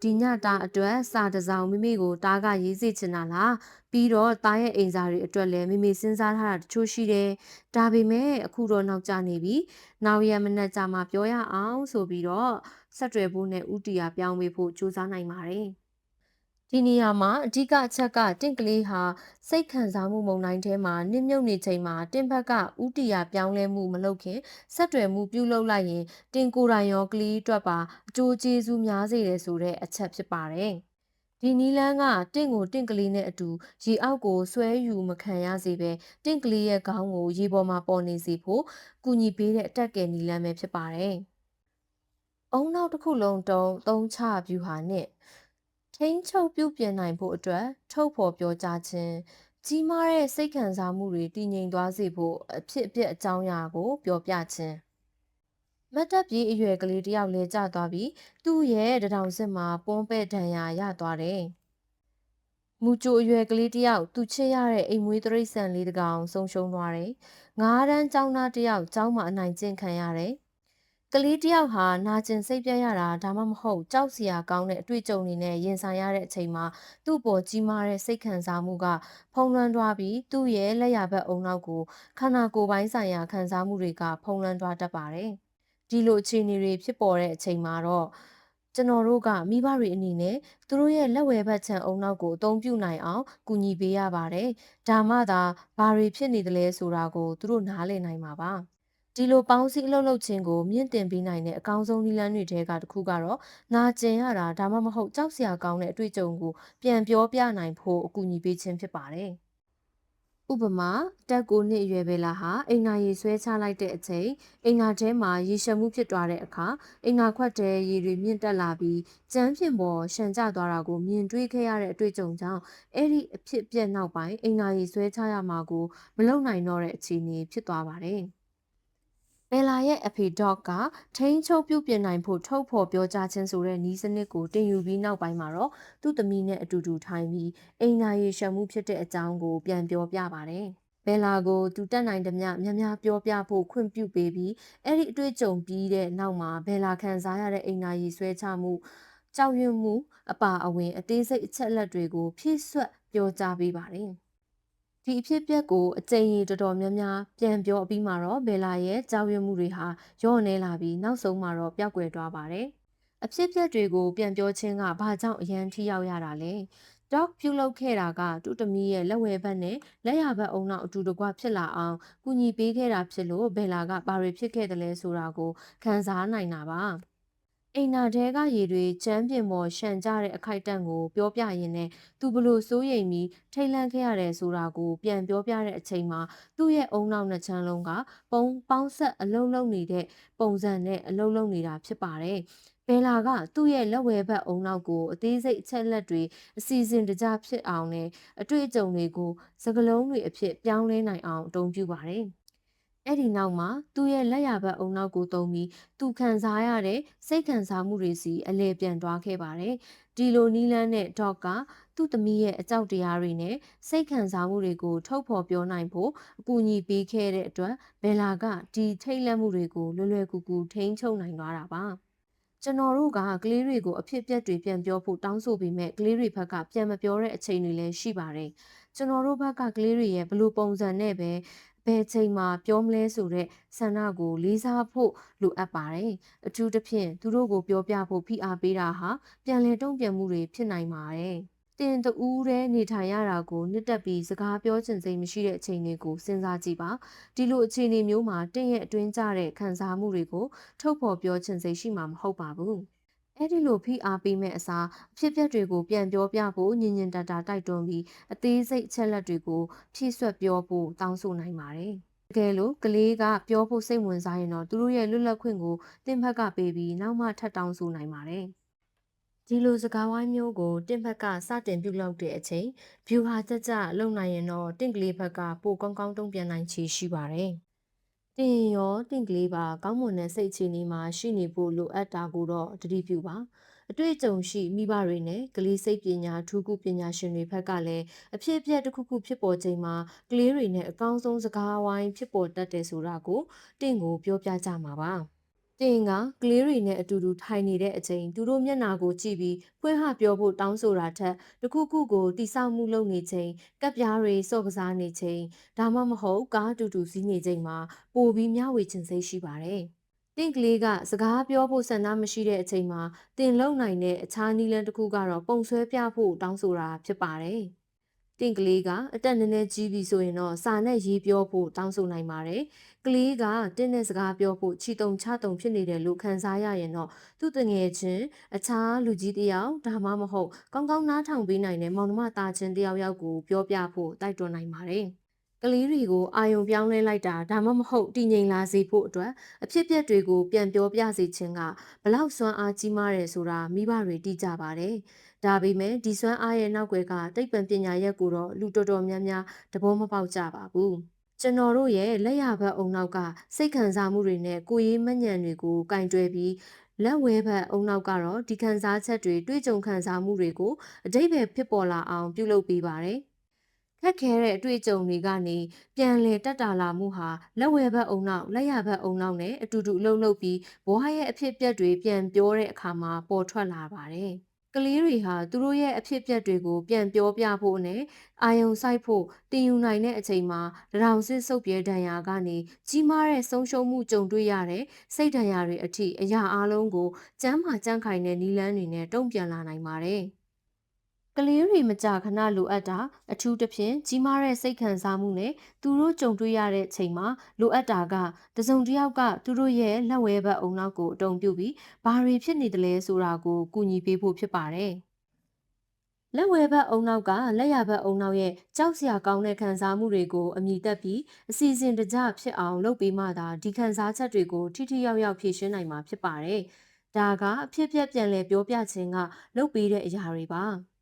ဲဒီညတာအတွက်စာတစ်စောင်မိမိကိုတားကရေးစေချင်တာလားပြီးတော့တားရဲ့အိမ်စာတွေအတွက်လည်းမိမိစဉ်းစားထားတာတချို့ရှိတယ်ဒါပေမဲ့အခုတော့နောက်ကျနေပြီနောက်ရက်မနက်ကြမှာပြောရအောင်ဆိုပြီးတော့ဆက်တွယ်ဖို့နဲ့ဥတီယာပြောင်းပေးဖို့ကြိုးစားနိုင်ပါတယ်ဒီနေရာမှာအဓိကအချက်ကတင့်ကလေးဟာစိတ်ခံစားမှုမုန်တိုင်းထဲမှာနစ်မြုပ်နေချိန်မှာတင့်ဘက်ကဥတီယာပြောင်းလဲမှုမလုပ်ခင်ဆက်တွယ်မှုပြုလုပ်လိုက်ရင်တင်ကိုယ်တိုင်ရောကလေးအတွက်ပါအကျိုးကျေးဇူးများစေတယ်ဆိုတဲ့အချက်ဖြစ်ပါတယ်။ဒီ ဒီနီလန်းကတင့်ကိုတင့်ကလေးနဲ့အတူရေအောက်ကိုဆွဲယူမခံရစေပဲတင့်ကလေးရဲ့ခေါင်းကိုရေပေါ်မှာပေါ်နေစေဖို့ကူညီပေးတဲ့အတက်ကယ်နီလန်းပဲဖြစ်ပါတယ်။အုံနောက်တစ်ခုလုံးတုံးသုံးချဗျူဟာနဲ့ထိန်းချုပ်ပြုပြင်နိုင်ဖို့အတွက်ထုတ်ဖော်ပြောကြားခြင်းကြီးမားတဲ့စိတ်ခံစားမှုတွေတည်ငြိမ်သွားစေဖို့အဖြစ်အပျက်အကြောင်းအရာကိုပြောပြခြင်းမတ်တပ်ပြေးအရွယ်ကလေးတစ်ယောက်လဲကျသွားပြီးသူ့ရဲ့တထောင်စစ်မှာပွန်းပဲ့ဒဏ်ရာရသွားတယ်။မူကြိုအရွယ်ကလေးတစ်ယောက်သူချစ်ရတဲ့အိမ်မွေးတိရစ္ဆာန်လေးတစ်ကောင်ဆုံးရှုံးသွားတယ်။ငါးတန်းကျောင်းသားတစ်ယောက်ကျောင်းမှာအနိုင်ကျင့်ခံရတယ်။ကလေးတစ်ယောက်ဟာနာကျင်စိတ်ပြတ်ရတာဒါမှမဟုတ်ကြောက်စရာကောင်းတဲ့အတွေ့အကြုံတွေနဲ့ရင်ဆိုင်ရတဲ့အချိန်မှာသူ့ပေါ်ကြီးမားတဲ့စိတ်ခံစားမှုကဖုံးလွှမ်းသွားပြီးသူ့ရဲ့လက်ရဘက်အုံနောက်ကိုခန္ဓာကိုယ်ပိုင်းဆိုင်ရာခံစားမှုတွေကဖုံးလွှမ်းသွားတတ်ပါတယ်။ဒီလိုအခြေအနေတွေဖြစ်ပေါ်တဲ့အချိန်မှာတော့ကျွန်တော်တို့ကမိဘတွေအနေနဲ့သူတို့ရဲ့လက်ဝဲဘက်ခြမ်းအုံနောက်ကိုအသုံးပြုနိုင်အောင်ကူညီပေးရပါတယ်။ဒါမှသာဘာတွေဖြစ်နေသလဲဆိုတာကိုသူတို့နားလည်နိုင်မှာပါ။ဒီလိုပေါင်းစည်းအလုပ်လုပ်ခြင်းကိုမြင့်တင်ပေးနိုင်တဲ့အကောင်းဆုံးနည်းလမ်းတွေထဲကတစ်ခုကတော့နာကျင်ရတာဒါမှမဟုတ်ကြောက်စရာကောင်းတဲ့အတွေ့အကြုံကိုပြန်ပြောပြနိုင်ဖို့အကူအညီပေးခြင်းဖြစ်ပါတယ်။ဥပမာတက်ကိုနှစ်အရွယ်ပဲလာဟာအိမ်နာရေဆွဲချလိုက်တဲ့အချိန်အိမ်နာထဲမှာရေရှမ်းမှုဖြစ်သွားတဲ့အခါအိမ်နာခွက်တဲရေတွေမြင့်တက်လာပြီးကျန်းဖြင့်ပေါ်ရှန်ကျသွားတာကိုမြင်တွေ့ခဲ့ရတဲ့အတွေ့အကြုံကြောင့်အဲ့ဒီအဖြစ်အပျက်နောက်ပိုင်းအိမ်နာရေဆွဲချရမှာကိုမလုံနိုင်တော့တဲ့အခြေအနေဖြစ်သွားပါတယ်။ဘယ်လာရဲ့အဖေဒေါ့ကထိန်းချုပ်ပြုပြင်နိုင်ဖို့ထုတ်ဖော်ပြောကြားခြင်းဆိုတဲ့နည်းစနစ်ကိုတင်ယူပြီးနောက်ပိုင်းမှာတော့သူ့သမီးနဲ့အတူတူထိုင်ပြီးအိမ်နာရေရှမ်းမှုဖြစ်တဲ့အကြောင်းကိုပြန်ပြောပြပါတယ်။ဘယ်လာကိုသူတက်နိုင်သမျှများများပြောပြဖို့ခွင့်ပြုပေးပြီးအဲ့ဒီအတွေ့အကြုံပြီးတဲ့နောက်မှာဘယ်လာခံစားရတဲ့အိမ်နာရေဆွဲချမှုကြောက်ရွံ့မှုအပါအဝင်အသေးစိတ်အချက်အလက်တွေကိုဖြည့်ဆွတ်ပြောကြားပေးပါတယ်။ဒီအဖြစ်အပျက်ကိုအကြိမ်ရေတော်တော်များများပြန်ပြောအပြီးမှာတော့ဘယ်လာရဲ့ကြောက်ရွံ့မှုတွေဟာလျော့နေလာပြီးနောက်ဆုံးမှာတော့ပျောက်ကွယ်သွားပါတယ်။အဖြစ်အပျက်တွေကိုပြန်ပြောခြင်းကဘာကြောင့်အရန်ထိရောက်ရတာလဲ။ Dog ပြုတ်လောက်ခဲ့တာကသူ့သမီးရဲ့လက်ဝဲဘက်နဲ့လက်ရဘက်အုံနောက်အတူတကွဖြစ်လာအောင်ကူညီပေးခဲ့တာဖြစ်လို့ဘယ်လာကဘာတွေဖြစ်ခဲ့တယ်လဲဆိုတာကိုခံစားနိုင်တာပါ။အိမ်နာထဲကရေတွေကျန်းပြင်ပေါ်ရှန်ကြတဲ့အခိုက်အတန့်ကိုပြောပြရင်းနဲ့သူဘလို့စိုးရိမ်ပြီးထိတ်လန့်ခဲ့ရတယ်ဆိုတာကိုပြန်ပြောပြတဲ့အချိန်မှာသူ့ရဲ့အုံနောက်နှစ်ချမ်းလုံးကပေါင်းဆက်အလုံးလုံးနေတဲ့ပုံစံနဲ့အလုံးလုံးနေတာဖြစ်ပါတယ်။ဘယ်လာကသူ့ရဲ့လက်ဝဲဘက်အုံနောက်ကိုအသေးစိတ်အချက်လက်တွေအစီအစဉ်တကျဖြစ်အောင်နဲ့အတွေ့အကြုံတွေကိုစကလုံးတွေအဖြစ်ပြောင်းလဲနိုင်အောင်အသုံးပြုပါတယ်။အဲ့ဒီနောက်မှာသူ့ရဲ့လက်ရဘက်အုံနောက်ကိုသုံးပြီးသူခံစားရတဲ့စိတ်ခံစားမှုတွေစီအလဲပြန်သွားခဲ့ပါတယ်။ဒီလိုနီးလန်းတဲ့ဒေါ့ကသူ့သမီးရဲ့အကြောက်တရားတွေနဲ့စိတ်ခံစားမှုတွေကိုထုတ်ဖော်ပြောနိုင်ဖို့အကူအညီပေးခဲ့တဲ့အတွက်ဘယ်လာကဒီထိတ်လန့်မှုတွေကိုလွယ်လွယ်ကူကူထိန်းချုပ်နိုင်သွားတာပါ။ကျွန်တော်တို့ကကလေးတွေကိုအဖြစ်အပျက်တွေပြန်ပြောဖို့တောင်းဆိုပေမဲ့ကလေးတွေဘက်ကပြန်မပြောတဲ့အချိန်တွေလည်းရှိပါတယ်။ကျွန်တော်တို့ဘက်ကကလေးတွေရဲ့ဘလို့ပုံစံနဲ့ပဲဘယ်ချိန်မှာပြောမလဲဆိုတဲ့ဆန္ဒကိုလေးစားဖို့လိုအပ်ပါတယ်။အထူးသဖြင့်သူတို့ကိုပြောပြဖို့ဖိအားပေးတာဟာပြန်လည်တုံ့ပြန်မှုတွေဖြစ်နိုင်ပါတယ်။တင်တူးတဲ့နေထိုင်ရတာကိုနှစ်တက်ပြီးစကားပြောချင်စိတ်မရှိတဲ့အချိန်တွေကိုစဉ်းစားကြည့်ပါဒီလိုအခြေအနေမျိုးမှာတင့်ရဲ့အတွင်းကျတဲ့ခံစားမှုတွေကိုထုတ်ဖော်ပြောချင်စိတ်ရှိမှာမဟုတ်ပါဘူးအဲ့ဒီလိုဖိအားပေးမဲ့အစားအဖြစ်အပျက်တွေကိုပြန်ပြောပြဖို့ညင်ညင်တတာတိုက်တွန်းပြီးအသေးစိတ်အချက်လက်တွေကိုဖြည့်ဆွတ်ပြောဖို့တောင်းဆိုနိုင်ပါတယ်တကယ်လို့ကလေးကပြောဖို့စိတ်ဝင်စားရင်တော့သူတို့ရဲ့လွတ်လပ်ခွင့်ကိုတင့်ဘက်ကပေးပြီးနောက်မှထပ်တောင်းဆိုနိုင်ပါတယ်ဒီလိုစကားဝိုင်းမျိုးကိုတင့်ဘက်ကစတင်ပြုလုပ်တဲ့အချိန်ဗျူဟာကျလုံနိုင်ရင်တော့တင့်ကလေးဘက်ကပိုကောင်းကောင်းတုံ့ပြန်နိုင်ချေရှိပါတယ်။တင်ရောတင့်ကလေးပါကောင်းမွန်တဲ့စိတ်အခြေအနေမှာရှိနေဖို့လိုအပ်တာကိုတော့တတိပြုပါ။အတွေ့အကြုံရှိမိဘတွေနဲ့ကလေးစိတ်ပညာထူးကုပညာရှင်တွေဘက်ကလည်းအဖြစ်အပျက်တစ်ခုခုဖြစ်ပေါ်ချိန်မှာကလေးတွေနဲ့အကောင်းဆုံးစကားဝိုင်းဖြစ်ပေါ်တတ်တယ်ဆိုတာကိုတင့်ကိုပြောပြကြမှာပါ။တင်ကကလေးတွေနဲ့အတူတူထိုင်နေတဲ့အချိန်သူတို့မျက်နှာကိုကြည့်ပြီးဖွင့်ဟပြောဖို့တောင်းဆိုတာထက်တခုခုကိုတိဆောက်မှုလုပ်နေချိန်ကပ်ပြားတွေစော့ကစားနေချိန်ဒါမှမဟုတ်ကားအတူတူစီးနေချိန်မှာပိုပြီးမျှဝေခြင်းစိတ်ရှိပါတယ်။တင့်ကလေးကစကားပြောဖို့ဆန္ဒမရှိတဲ့အချိန်မှာတင်လုံနိုင်တဲ့အခြားနည်းလမ်းတစ်ခုကတော့ပုံဆွဲပြဖို့တောင်းဆိုတာဖြစ်ပါတယ်။ တင့်ကလေးကအတက်နည်းနည်းကြီးပြီဆိုရင်တော့စာနဲ့ရေးပြောဖို့တောင်းဆိုနိုင်ပါတယ်။ကလေးကတင်းနဲ့စကားပြောဖို့ချီတုံချတုံဖြစ်နေတယ်လို့ခံစားရရင်တော့သူ့တငယ်ချင်းအခြားလူကြီးတစ်ယောက်ဒါမှမဟုတ်ကောင်းကောင်းနားထောင်ပေးနိုင်တဲ့မောင်နှမသားချင်းတစ်ယောက်ကိုပြောပြဖို့တိုက်တွန်းနိုင်ပါတယ်။ကလေးတွေကိုအာယုံပြောင်းလဲလိုက်တာဒါမှမဟုတ်တည်ငြိမ်လာစေဖို့အတွက်အဖြစ်အပျက်တွေကိုပြန်ပြောပြစေခြင်းကဘလောက်စွမ်းအားကြီးမားတယ်ဆိုတာမိဘတွေသိကြပါတယ်။ဒါပေမဲ့ဒီစွမ်းအားရဲ့နောက်ွယ်ကသိပ္ပံပညာရက်ကိုတော့လူတော်တော်များများသဘောမပေါက်ကြပါဘူး။ကျွန်တော်တို့ရဲ့လက်ရဘက်အုံနောက်ကစိတ်ခံစားမှုတွေနဲ့ကိုယ်ရေးမညံတွေကိုကင်တွယ်ပြီးလက်ဝဲဘက်အုံနောက်ကတော့ဒီခံစားချက်တွေတွေးကြုံခံစားမှုတွေကိုအတိတ်ပဲဖြစ်ပေါ်လာအောင်ပြုလုပ်ပေးပါတယ်။ခက်ခဲတဲ့အတွေ့အကြုံတွေကနေပြန်လည်တက်တာလာမှုဟာလက်ဝဲဘက်အုံနောက်လက်ရဘက်အုံနောက်နဲ့အတူတူအလုံးလုံးပြီးဘဝရဲ့အဖြစ်အပျက်တွေပြန်ပြောတဲ့အခါမှာပေါ်ထွက်လာပါတယ်။ကလေးတွေဟာသူတို့ရဲ့အဖြစ်အပျက်တွေကိုပြန်ပြောပြဖို့နဲ့အာယုံစိုက်ဖို့တင်ယူနိုင်တဲ့အချိန်မှာတရောင်စစ်စုပ်ပြဲဒဏ်ရာကနေကြီးမားတဲ့ဆုံးရှုံးမှုကြုံတွေ့ရတဲ့စိတ်ဒဏ်ရာတွေအထိအရာအလုံးကိုကျမ်းမာကြံ့ခိုင်တဲ့နည်းလမ်းတွေနဲ့တုံ့ပြန်လာနိုင်ပါတယ်။ကလေးတွေမကြာခဏလိုအပ်တာအထူးသဖြင့်ကြီးမားတဲ့စိတ်ခံစားမှုနဲ့သူတို့ကြုံတွေ့ရတဲ့ချိန်မှာလိုအပ်တာကတစုံတစ်ယောက်ကသူတို့ရဲ့လက်ဝဲဘက်အုံနောက်ကိုအတုံပြုပြီးဘာတွေဖြစ်နေတယ်လဲဆိုတာကိုကူညီပေးဖို့ဖြစ်ပါတယ်။လက်ဝဲဘက်အုံနောက်ကလက်ရဘက်အုံနောက်ရဲ့ကြောက်စရာကောင်းတဲ့ခံစားမှုတွေကိုအမိတက်ပြီးအစီအစဉ်တကျဖြစ်အောင်လုပ်ပေးမှသာဒီခံစားချက်တွေကိုထိထိရောက်ရောက်ဖြေရှင်းနိုင်မှာဖြစ်ပါတယ်။ဒါကအဖြစ်အပျက်ပြန်လည်ပြောပြခြင်းကလုပ်ပေးတဲ့အရာတွေပါ။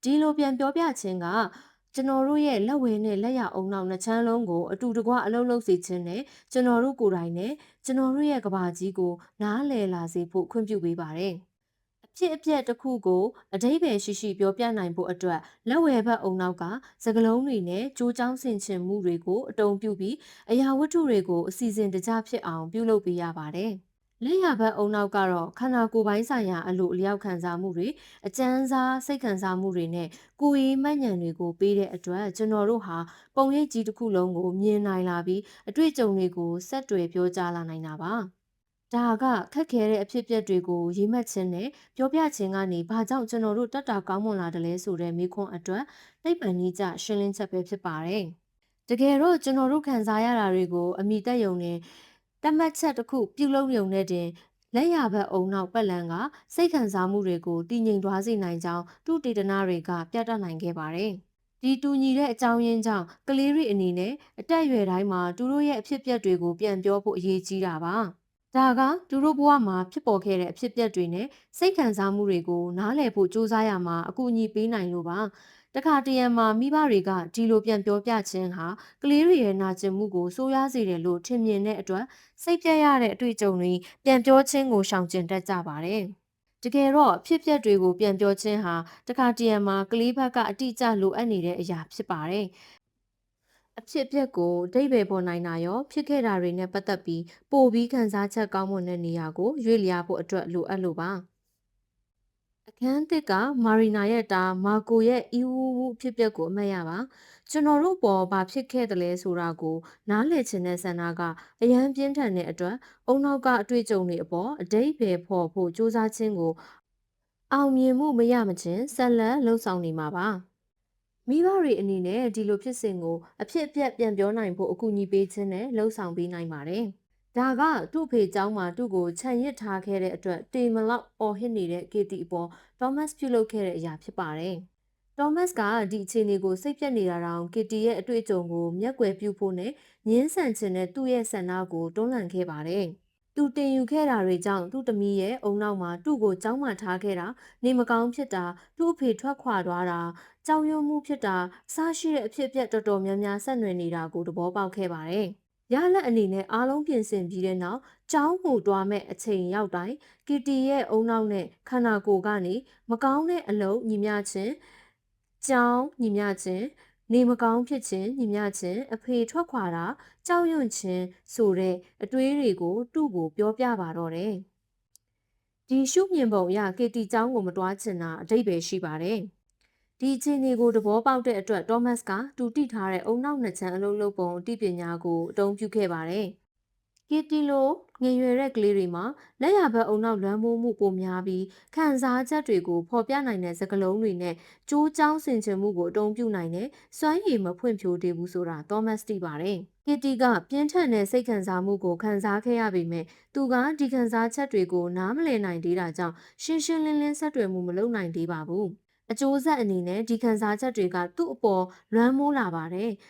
ဒီလိုပြန်ပြောပြခြင်းကကျွန်တော်တို့ရဲ့လက်ဝဲနဲ့လက်ရအုံနောက်နှစ်ချမ်းလုံးကိုအတူတကွအလုံးလုံးစေခြင်းနဲ့ကျွန်တော်တို့ကိုယ်တိုင်နဲ့ကျွန်တော်တို့ရဲ့ကဘာကြီးကိုနားလည်လာစေဖို့ခွင့်ပြုပေးပါတယ်။အဖြစ်အပျက်တစ်ခုကိုအတိပ္ပယ်ရှိရှိပြောပြနိုင်ဖို့အတွက်လက်ဝဲဘက်အုံနောက်ကစကလုံးတွေနဲ့ကြိုးချောင်းဆင်ခြင်မှုတွေကိုအတုံပြုပြီးအရာဝတ္ထုတွေကိုအစီအစဉ်တကျဖြစ်အောင်ပြုလုပ်ပေးရပါတယ်။လက်ရဘက်အုံနောက်ကတော့ခန္ဓာကိုယ်ပိုင်းဆိုင်ရာအလိုအလျောက်ခံစားမှုတွေအကျဉ်းစားစိတ်ခံစားမှုတွေနဲ့ကိုယ်ရေးမှတ်ဉာဏ်တွေကိုပေးတဲ့အတွက်ကျွန်တော်တို့ဟာပုံရိပ်ကြီးတစ်ခုလုံးကိုမြင်နိုင်လာပြီးအတွေ့အကြုံတွေကိုဆက်တွယ်ပြောကြားလာနိုင်တာပါဒါကခက်ခဲတဲ့အဖြစ်အပျက်တွေကိုရေးမှတ်ခြင်းနဲ့ပြောပြခြင်းကနေဘာကြောင့်ကျွန်တော်တို့တတ်တာကောင်းမွန်လာတယ်လဲဆိုတဲ့မိခွန်းအတွက်သိပ္ပံနည်းကျရှင်းလင်းချက်ပဲဖြစ်ပါတယ်။တကယ်တော့ကျွန်တော်တို့ခံစားရတာတွေကိုအမိတက်ယုံနဲ့တတ်မှတ်ချက်တစ်ခုပြုလုပ်ယုံနဲ့တင်လက်ရဘက်အုံနောက်ပတ်လန်းကစိတ်ခံစားမှုတွေကိုတည်ငြိမ်သွားစေနိုင်ကြောင်းသူတေသနာတွေကပြသနိုင်ခဲ့ပါတယ်။ဒီတူညီတဲ့အကြောင်းရင်းကြောင့်ကလေးတွေအနေနဲ့အတက်အရွယ်တိုင်းမှာသူတို့ရဲ့အဖြစ်အပျက်တွေကိုပြန်ပြောဖို့အရေးကြီးတာပါ။ဒါကသူတို့ဘဝမှာဖြစ်ပေါ်ခဲ့တဲ့အဖြစ်အပျက်တွေနဲ့စိတ်ခံစားမှုတွေကိုနားလည်ဖို့ကြိုးစားရမှာအကူအညီပေးနိုင်လို့ပါ။တခါတရံမှာမိဘတွေကဒီလိုပြန်ပြောပြခြင်းဟာကလေးတွေရဲ့နာကျင်မှုကိုဆိုးရွားစေတယ်လို့ထင်မြင်တဲ့အတွက်စိတ်ပြတ်ရတဲ့အတွေ့အကြုံတွေပြန်ပြောခြင်းကိုရှောင်ကျဉ်တတ်ကြပါတယ်။တကယ်တော့ဖြစ်ပျက်တွေကိုပြန်ပြောခြင်းဟာတခါတရံမှာကလေးဘက်ကအတိအကျလိုအပ်နေတဲ့အရာဖြစ်ပါတယ်။အဖြစ်အပျက်ကိုအဓိပ္ပာယ်ပေါ်နိုင်တာရောဖြစ်ခဲ့တာတွေနဲ့ပတ်သက်ပြီးပိုပြီးခံစားချက်ကောင်းမွန်တဲ့နေရာကိုရွေ့လျားဖို့အတွက်လိုအပ်လို့ပါ။အခန်းသစ်ကမာရီနာရဲ့တာမာကိုရဲ့အီဝူဝူဖြစ်ပျက်ကိုအမှတ်ရပါကျွန်တော်တို့ပေါ်ဘာဖြစ်ခဲ့တယ်လဲဆိုတာကိုနားလည်ခြင်းနဲ့ဆန္ဒကအရန်ပြင်းထန်တဲ့အတွက်အုံနောက်ကအတွေ့အကြုံတွေအပေါ်အတိတ်ပဲဖော်ဖို့စူးစမ်းခြင်းကိုအောင်မြင်မှုမရမချင်းဆက်လက်လှုံ့ဆော်နေမှာပါမိဘတွေအနေနဲ့ဒီလိုဖြစ်စဉ်ကိုအဖြစ်အပျက်ပြန်ပြောနိုင်ဖို့အကူအညီပေးခြင်းနဲ့လှုံ့ဆော်ပေးနိုင်ပါတယ်ဒါကသူ့ဖေเจ้าမှာသူ့ကိုခြံရစ်ထားခဲ့တဲ့အတွက်တေမလောက်အော်ဟစ်နေတဲ့ကေတီအပေါ်ဒေါမတ်ပြုလုပ်ခဲ့တဲ့အရာဖြစ်ပါတယ်။ဒေါမတ်ကဒီအခြေအနေကိုစိတ်ပြတ်နေတာတောင်ကေတီရဲ့အတွေ့အကြုံကိုမျက်ကွယ်ပြုဖို့နဲ့ငင်းဆန်ခြင်းနဲ့သူ့ရဲ့ဆန္ဒကိုတွန်းလှန်ခဲ့ပါတယ်။သူတင်ယူခဲ့တာတွေကြောင့်သူ့သမီးရဲ့အုံနောက်မှာသူ့ကိုကြောင်းမှထားခဲ့တာနေမကောင်းဖြစ်တာသူ့အဖေထွက်ခွာသွားတာကြောင်ရွံ့မှုဖြစ်တာအစရှိတဲ့အဖြစ်အပျက်တော်တော်များများဆက်နွယ်နေတာကိုသဘောပေါက်ခဲ့ပါတယ်။ရလက်အနေနဲ့အားလုံးပြင်ဆင်ပြီးတဲ့နောက်ကျောင်းကိုတွားမဲ့အချိန်ရောက်တိုင်းကီတီရဲ့အုံနောက်နဲ့ခန္ဓာကိုယ်ကနေမကောင်းတဲ့အလုပ်ညီမျှခြင်းကျောင်းညီမျှခြင်းနေမကောင်းဖြစ်ခြင်းညီမျှခြင်းအဖေထွက်ခွာတာကြောက်ရွံ့ခြင်းဆိုတဲ့အတွေးတွေကိုသူ့ကိုပြောပြပါတော့တယ်ဒီရှုမြင်ပုံအရကေတီကျောင်းကိုမတွားချင်တာအတိတ်ပဲရှိပါတယ်ဒီအခြေအနေကိုသဘောပေါက်တဲ့အတွက်ဒေါမတ်ကတူတိထားတဲ့အုံနောက်နှစ်ချမ်းအလုံးလုံးပုံအသိပညာကိုအသုံးပြုခဲ့ပါတယ် ကီတီလိုငယ်ရွယ်တဲ့ကလေးတွေမှာလက်ရဘက်အုံနောက်လွမ်းမိုးမှုပိုများပြီးခံစားချက်တွေကိုဖော်ပြနိုင်တဲ့စကားလုံးတွေနဲ့ကြိုးကြောင်းဆင်ခြင်မှုကိုအသုံးပြုနိုင်တဲ့စွမ်းရည်မဖွံ့ဖြိုးသေးဘူးဆိုတာသောမတ်သိပါတယ်။ကီတီကပြင်းထန်တဲ့စိတ်ခံစားမှုကိုခံစားခဲ့ရပေမဲ့သူကဒီခံစားချက်တွေကိုနားမလည်နိုင်သေးတာကြောင့်ရှင်းရှင်းလင်းလင်းဆက်သွယ်မှုမလုပ်နိုင်သေးပါဘူး။အကျိုးဆက်အနေနဲ့ဒီခံစားချက်တွေကသူ့အပေါ်လွမ်းမိုးလာပါတယ်။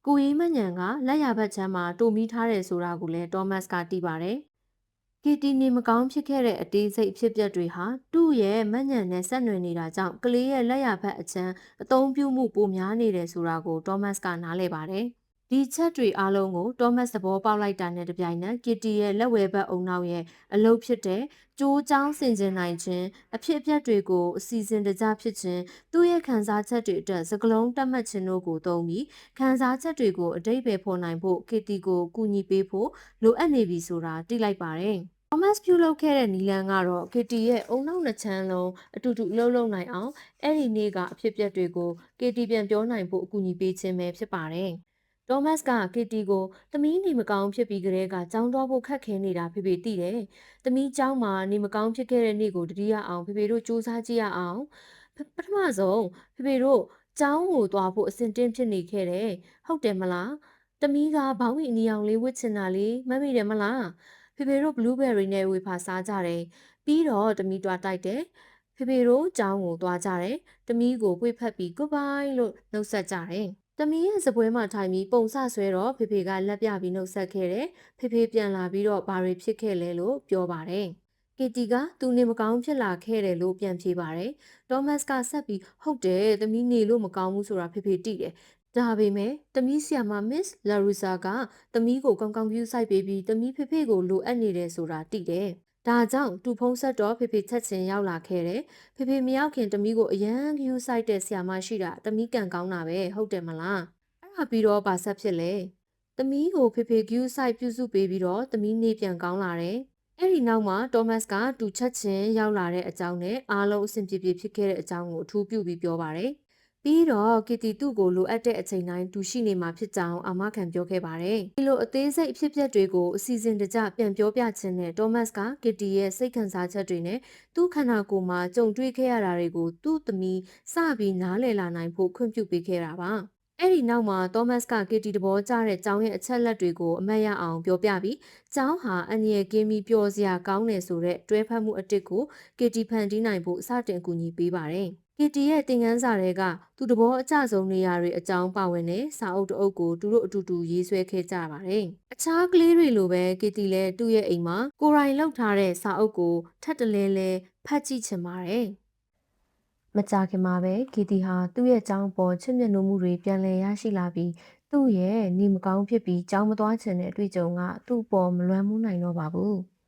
ကိုရီးမညံကလက်ရဘက်ချမ်းမှာတိုမီထားတယ်ဆိုတာကိုလည်းတောမတ်ကသိပါတယ်။ကီတီနေမကောင်းဖြစ်ခဲ့တဲ့အသေးစိတ်ဖြစ်ပျက်တွေဟာသူ့ရဲ့မညံနဲ့ဆက်နွယ်နေတာကြောင့်ကလေးရဲ့လက်ရဘက်အချမ်းအသုံးပြုမှုပိုများနေတယ်ဆိုတာကိုတောမတ်ကနားလည်ပါတယ်။ဒီချက်တွေအားလုံးကိုတောမတ်သဘောပေါက်လိုက်တာနဲ့တပြိုင်နက်ကီတီရဲ့လက်ဝဲဘက်အုံနောက်ရဲ့အလုပ်ဖြစ်တဲ့ကြိုးချောင်းဆင်ခြင်နိုင်ခြင်းအဖြစ်အပျက်တွေကိုအစီအစဉ်တကျဖြစ်ခြင်းသူ့ရဲ့ခံစားချက်တွေအတွက်စကလုံးတတ်မှတ်ခြင်းတို့ကိုသုံးပြီးခံစားချက်တွေကိုအတိတ်ပဲဖော်နိုင်ဖို့ကီတီကိုကူညီပေးဖို့လိုအပ်နေပြီဆိုတာသိလိုက်ပါတယ်။ Thomas ပြုလုပ်ခဲ့တဲ့နီလန်ကတော့ကီတီရဲ့အုံနောက်နှစ်ချမ်းလုံးအတူတူလှုပ်လှုပ်နိုင်အောင်အဲ့ဒီနေ့ကအဖြစ်အပျက်တွေကိုကီတီပြန်ပြောနိုင်ဖို့အကူအညီပေးခြင်းပဲဖြစ်ပါတယ်။သောမတ်ကကီတီကိုသမီးနေမကောင်းဖြစ်ပြီးကတည်းကကြောင်းသွားဖို့ခက်ခဲနေတာဖေဖေသိတယ်။သမီးเจ้าမှာနေမကောင်းဖြစ်ခဲ့တဲ့နေ့ကိုတတိယအောင်ဖေဖေတို့စူးစမ်းကြည့်ရအောင်။ပထမဆုံးဖေဖေတို့ကျောင်းကိုသွားဖို့အဆင်တင်းဖြစ်နေခဲ့တယ်။ဟုတ်တယ်မလား။သမီးကဘောင်းဝီအနီအောင်လေးဝစ်ချင်တာလေးမမိတယ်မလား။ဖေဖေတို့ဘလူးဘယ်ရီနဲ့ဝေဖာစားကြတယ်။ပြီးတော့သမီးတွားတိုက်တယ်။ဖေဖေတို့ကျောင်းကိုသွားကြတယ်။သမီးကိုပွေဖက်ပြီး goodbye လို့နှုတ်ဆက်ကြတယ်။သမီးရဲ့စပွဲမှာထိုင်ပြီးပုံစဆွဲတော့ဖေဖေကလက်ပြပြီးနှုတ်ဆက်ခဲ့တယ်။ဖေဖေပြန်လာပြီးတော့ဘာတွေဖြစ်ခဲ့လဲလို့ပြောပါတယ်။ကီတီကသူနေမကောင်းဖြစ်လာခဲ့တယ်လို့ပြန်ဖြေပါတယ်။သောမတ်ကဆက်ပြီးဟုတ်တယ်သမီးနေလို့မကောင်းဘူးဆိုတာဖေဖေသိတယ်။ဒါပေမဲ့သမီးဆီယာမမစ်လာရူဆာကသမီးကိုကောင်းကောင်းပြုစိုက်ပေးပြီးသမီးဖေဖေကိုလိုအပ်နေတယ်ဆိုတာသိတယ်။ဒါကြောင့်သူဖုံးဆက်တော့ဖေဖေချက်ချင်းရောက်လာခဲ့တယ်။ဖေဖေမရောက်ခင်သမီးကိုအရန်ကျူးဆိုင်တဲ့ဆီယာမရှိတာသမီးကန်ကောင်းတာပဲဟုတ်တယ်မလား။အဲ့ဒါပြီးတော့ဘာဆက်ဖြစ်လဲ။သမီးကိုဖေဖေကျူးဆိုင်ပြုစုပေးပြီးတော့သမီးနေပြန်ကောင်းလာတယ်။အဲ့ဒီနောက်မှာသောမတ်ကတူချက်ချင်းရောက်လာတဲ့အကြောင်းနဲ့အားလုံးအဆင်ပြေပြေဖြစ်ခဲ့တဲ့အကြောင်းကိုအထူးပြုပြီးပြောပါတယ်။ပြီးတော့ကီတီသူ့ကိုလိုအပ်တဲ့အချိန်တိုင်းသူရှိနေမှာဖြစ်ကြောင်းအာမခံပြောခဲ့ပါတယ်။ဒီလိုအသေးစိတ်အဖြစ်အပျက်တွေကိုအစီအစဉ်တကျပြန်ပြောပြခြင်းနဲ့သောမတ်ကကီတီရဲ့စိတ်ခံစားချက်တွေနဲ့သူ့ခန္ဓာကိုယ်မှာကြုံတွေ့ခဲ့ရတာတွေကိုသူ့သမီးစပြီးနားလည်လာနိုင်ဖို့ခွင့်ပြုပေးခဲ့တာပါ။အဲ့ဒီနောက်မှာသောမတ်ကကီတီတဘောကျတဲ့ကျောင်းရဲ့အချက်လက်တွေကိုအမတ်ရအောင်ပြောပြပြီးကျောင်းဟာအန်ရယ်ကင်းပြီးပျော်စရာကောင်းတယ်ဆိုတဲ့တွဲဖက်မှုအတစ်ကိုကီတီဖန်တီးနိုင်ဖို့စတင်အကူအညီပေးပါတယ်။ကီတီရဲ့သင်ခန်းစာတွေကသူတဘောအကျဆုံးနေရာတွေအကြောင်းပါဝင်တဲ့စာအုပ်တအုပ်ကိုသူတို့အတူတူရေးဆွဲခဲ့ကြပါတယ်။အခြားကလေးတွေလိုပဲကီတီလည်းသူ့ရဲ့အိမ်မှာကိုရိုင်လောက်ထားတဲ့စာအုပ်ကိုထပ်တလဲလဲဖတ်ကြည့်ချင်ပါတယ်။မကြာခင်မှာပဲကီတီဟာသူ့ရဲ့ကျောင်းပေါ်ချစ်မြတ်နိုးမှုတွေပြန်လည်ရရှိလာပြီးသူ့ရဲ့နေမကောင်းဖြစ်ပြီးကျောင်းမသွားချင်တဲ့အတွေ့အကြုံကသူ့ပေါ်မလွမ်းမိုးနိုင်တော့ပါဘူး။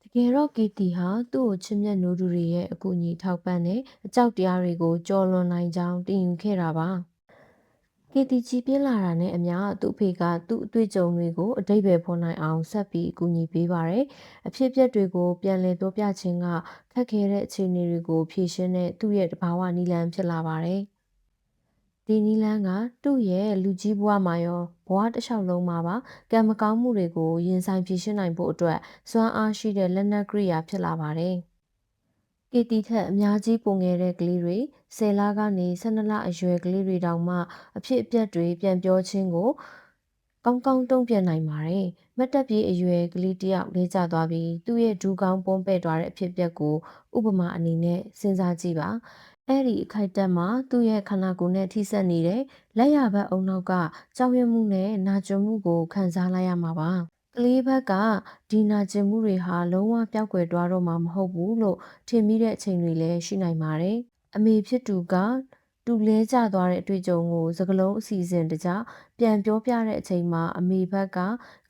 တကယ်တော့ကီတီဟာသူ့ကိုချစ်မြတ်နိုးသူတွေရဲ့အကူအညီထောက်ပံ့တဲ့အကြောက်တရားတွေကိုကျော်လွန်နိုင်ကြောင်းတင်ယူခဲ့တာပါ။ကီတီကြီးပြင်းလာတာနဲ့အမျှသူ့အဖေကသူ့အတွေ့အကြုံတွေကိုအတိတ်ပဲဖော်နိုင်အောင်ဆက်ပြီးအကူအညီပေးပါတယ်။အဖြစ်အပျက်တွေကိုပြန်လည်ပြောပြခြင်းကခက်ခဲတဲ့အခြေအနေတွေကိုဖြေရှင်းတဲ့သူ့ရဲ့တဘာဝနည်းလမ်းဖြစ်လာပါတယ်။ဒီနည်းလမ်းကသူ့ရဲ့လူကြီးဘဝမှာရောဘဝတစ်လျှောက်လုံးမှာပါကံမကောင်းမှုတွေကိုရင်ဆိုင်ဖြေရှင်းနိုင်ဖို့အတွက်စွမ်းအားရှိတဲ့လက်နက်ကိရိယာဖြစ်လာပါတယ်။ကီတီထက်အများကြီးပိုငယ်တဲ့ကလေးတွေ10လကနေ12လအရွယ်ကလေးတွေတောင်မှအဖြစ်အပျက်တွေပြန်ပြောခြင်းကိုကောင်းကောင်းတုံ့ပြန်နိုင်ပါတယ်။မတ်တပ်ပြေးအရွယ်ကလေးတယောက်လဲကျသွားပြီးသူ့ရဲ့ဒူးကောင်းပုံးပဲ့သွားတဲ့အဖြစ်အပျက်ကိုဥပမာအနေနဲ့စဉ်းစားကြည့်ပါ။အဲ့ဒီအခိုက်အတန့်မှာသူ့ရဲ့ခန္ဓာကိုယ်နဲ့ထိစပ်နေတဲ့လက်ရဘက်အုံနောက်ကကြောက်ရွံ့မှုနဲ့နာကျင်မှုကိုခံစားလိုက်ရမှာပါ။ကလေးဘက်ကဒီနာကျင်မှုတွေဟာလုံးဝပျောက်ကွယ်သွားတော့မှာမဟုတ်ဘူးလို့ထင်မိတဲ့အချိန်တွေလည်းရှိနိုင်ပါတယ်။အမေဖြစ်သူကတူလဲကျသွားတဲ့အတွေ့အကြုံကိုစကလုံးအစီအစဉ်တကျပြန်ပြောပြတဲ့အချိန်မှာအမေဘက်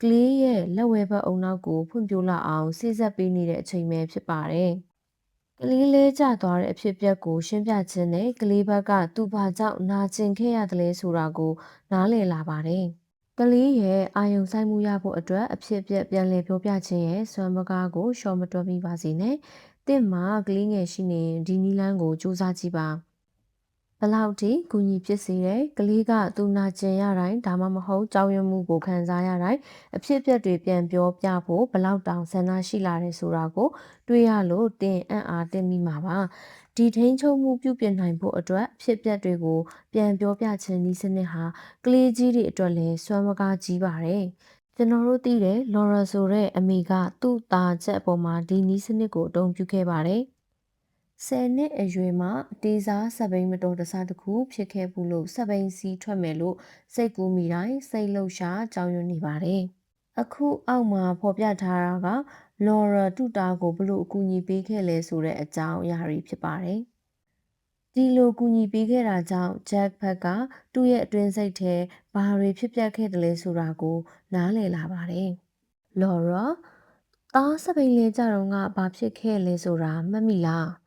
ကကလေးရဲ့လက်ဝဲဘက်အုံနောက်ကိုဖွံ့ဖြိုးလာအောင်စေ့စပ်ပေးနေတဲ့အချိန်ပဲဖြစ်ပါတယ်။ကလေးလဲကျသွားတဲ့အဖြစ်အပျက်ကိုရှင်းပြခြင်းနဲ့ကလေးဘက်ကသူဘာကြောင့်နာကျင်ခဲ့ရတယ်လဲဆိုတာကိုနားလည်လာပါတယ်။ကလေးရဲ့အာယုံဆိုင်မှုရဖို့အတွက်အဖြစ်အပျက်ပြန်လည်ပြောပြခြင်းရဲ့စွမ်းပကားကိုရှော့မတွက်မိပါစေနဲ့။တင့်မှာကလေးငယ်ရှိနေရင်ဒီနည်းလမ်းကိုစူးစမ်းကြည့်ပါ ဘလောက်ထိကူညီဖြစ်စေတယ်ကလေးကသူနာကျင်ရတိုင်းဒါမှမဟုတ်ကြောက်ရွံ့မှုကိုခံစားရတိုင်းအဖြစ်အပျက်တွေပြန်ပြောပြဖို့ဘလောက်တောင်ဆန္ဒရှိလာတယ်ဆိုတာကိုတွေးရလို့တင်အံ့အားတင်မိမှာပါဒီထိန်းချုပ်မှုပြုပြင်နိုင်ဖို့အတွက်ဖြစ်ပျက်တွေကိုပြန်ပြောပြခြင်းနည်းစနစ်ဟာကလေးကြီးတွေအတွက်လည်းစွမ်းမကားကြီးပါတယ်ကျွန်တော်တို့သိတယ်လော်ရာဆိုတဲ့အမေကသူ့သားချက်အပေါ်မှာဒီနည်းစနစ်ကိုအသုံးပြုခဲ့ပါတယ်10 နှစ်အရွယ်မှာတေးစားစက်ဘိန်းမတော်တဆတစ်ခုဖြစ်ခဲ့ဘူးလို့စက်ဘိန်းစီးထွက်မယ်လို့စိတ်ကူးမိတိုင်းစိတ်လှုပ်ရှားကြောက်ရွံ့နေပါတယ်။အခုအောက်မှာဖော်ပြထားတာကလော်ရာတူတာကိုဘလို့အကူအညီပေးခဲ့လဲဆိုတဲ့အကြောင်းအရာတွေဖြစ်ပါတယ်။ဒီလိုကူညီပေးခဲ့တာကြောင့်ဂျက်ဖက်ကသူ့ရဲ့အတွင်းစိတ်ထဲဘာတွေဖြစ်ပျက်ခဲ့တယ်လဲဆိုတာကိုနားလည်လာပါတယ်။လော်ရာသားစက်ဘိန်းလေးကြတော့ကဘာဖြစ်ခဲ့လဲဆိုတာမှတ်မိလား။